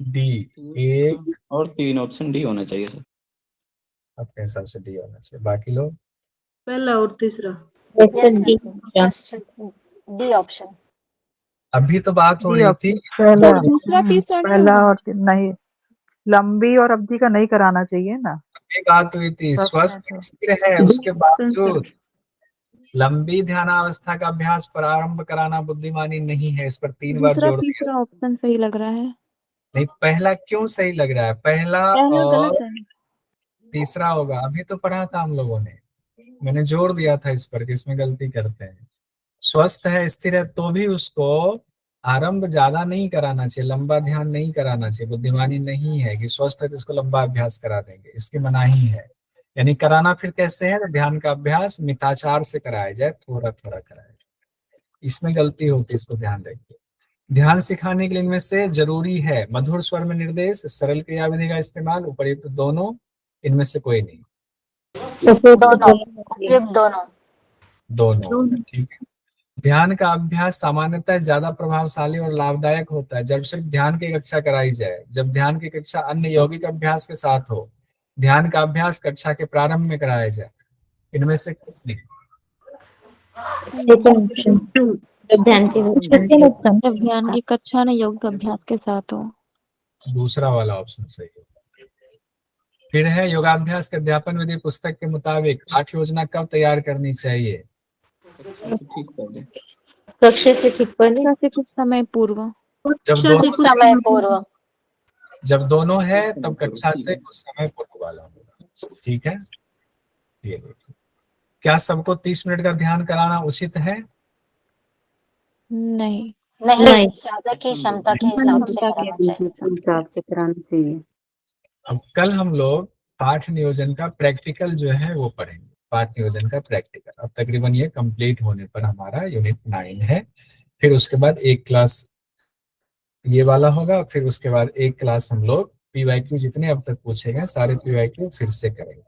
डी 1 और 3 ऑप्शन डी होना चाहिए सर। अपने हिसाब से डी होना चाहिए, बाकी लोग पहला और तीसरा। D option. अभी तो बात हो रही थी पहला और नहीं, लंबी और अवधि का नहीं कराना चाहिए ना। अभी बात हुई थी स्वस्थ स्थिर है उसके बावजूद लंबी ध्यानावस्था का अभ्यास प्रारंभ कराना बुद्धिमानी नहीं है। इस पर 3 बार जोड़ दिया। तीसरा ऑप्शन सही लग रहा है। नहीं, पहला क्यों सही लग रहा है? पहला और गलत है। तीसरा होगा। अभी तो पढ़ा था हम लोगों ने, मैंने जोर दिया था इस पर कि इसमें गलती करते हैं। स्वस्थ है स्थिर है तो भी उसको आरंभ ज्यादा नहीं कराना चाहिए, लंबा ध्यान नहीं कराना चाहिए। बुद्धिमानी नहीं है कि स्वस्थ है तो इसको लंबा अभ्यास करा देंगे, इसकी मनाही है। यानी कराना फिर कैसे है? तो ध्यान का अभ्यास मिताचार से कराया जाए, थोड़ा थोड़ा कराया जाए। इसमें गलती होती है, इसको ध्यान रखिए। ध्यान सिखाने के लिए इनमें से जरूरी है मधुर स्वर में निर्देश, सरल क्रिया विधि का इस्तेमाल, उपर्युक्त दोनों, इनमें से कोई नहीं। दोनों ठीक है। ध्यान का अभ्यास सामान्यतः ज्यादा प्रभावशाली और लाभदायक होता है जब सिर्फ ध्यान की कक्षा कराई जाए। जब ध्यान की कक्षा अन्य यौगिक अभ्यास के साथ हो, ध्यान का अभ्यास कक्षा के प्रारंभ में कराया जाए। इनमें से कुछ नहीं। जब ध्यान की कक्षा ने योग अभ्यास के साथ हो। दूसरा वाला ऑप्शन सही है। फिर है योगाभ्यास के अध्यापन विधि पुस्तक के मुताबिक पाठ योजना कब तैयार करनी चाहिए? कक्षा से ठीक पहले, कुछ समय पूर्व। जब दोनों है तब कक्षा से कुछ समय पूर्व वाला होगा। ठीक है। ये देखिए, क्या सबको 30 मिनट का ध्यान कराना उचित है? नहीं, साधक की क्षमता के हिसाब से कराना चाहिए। अब कल हम लोग पाठ नियोजन का प्रैक्टिकल जो है वो पढ़ेंगे। पाठ नियोजन का प्रैक्टिकल अब तकरीबन ये कंप्लीट होने पर हमारा यूनिट 9 है। फिर उसके बाद एक क्लास ये वाला होगा, फिर उसके बाद एक क्लास हम लोग PYQ जितने अब तक पूछे गए सारे PYQ फिर से करेंगे।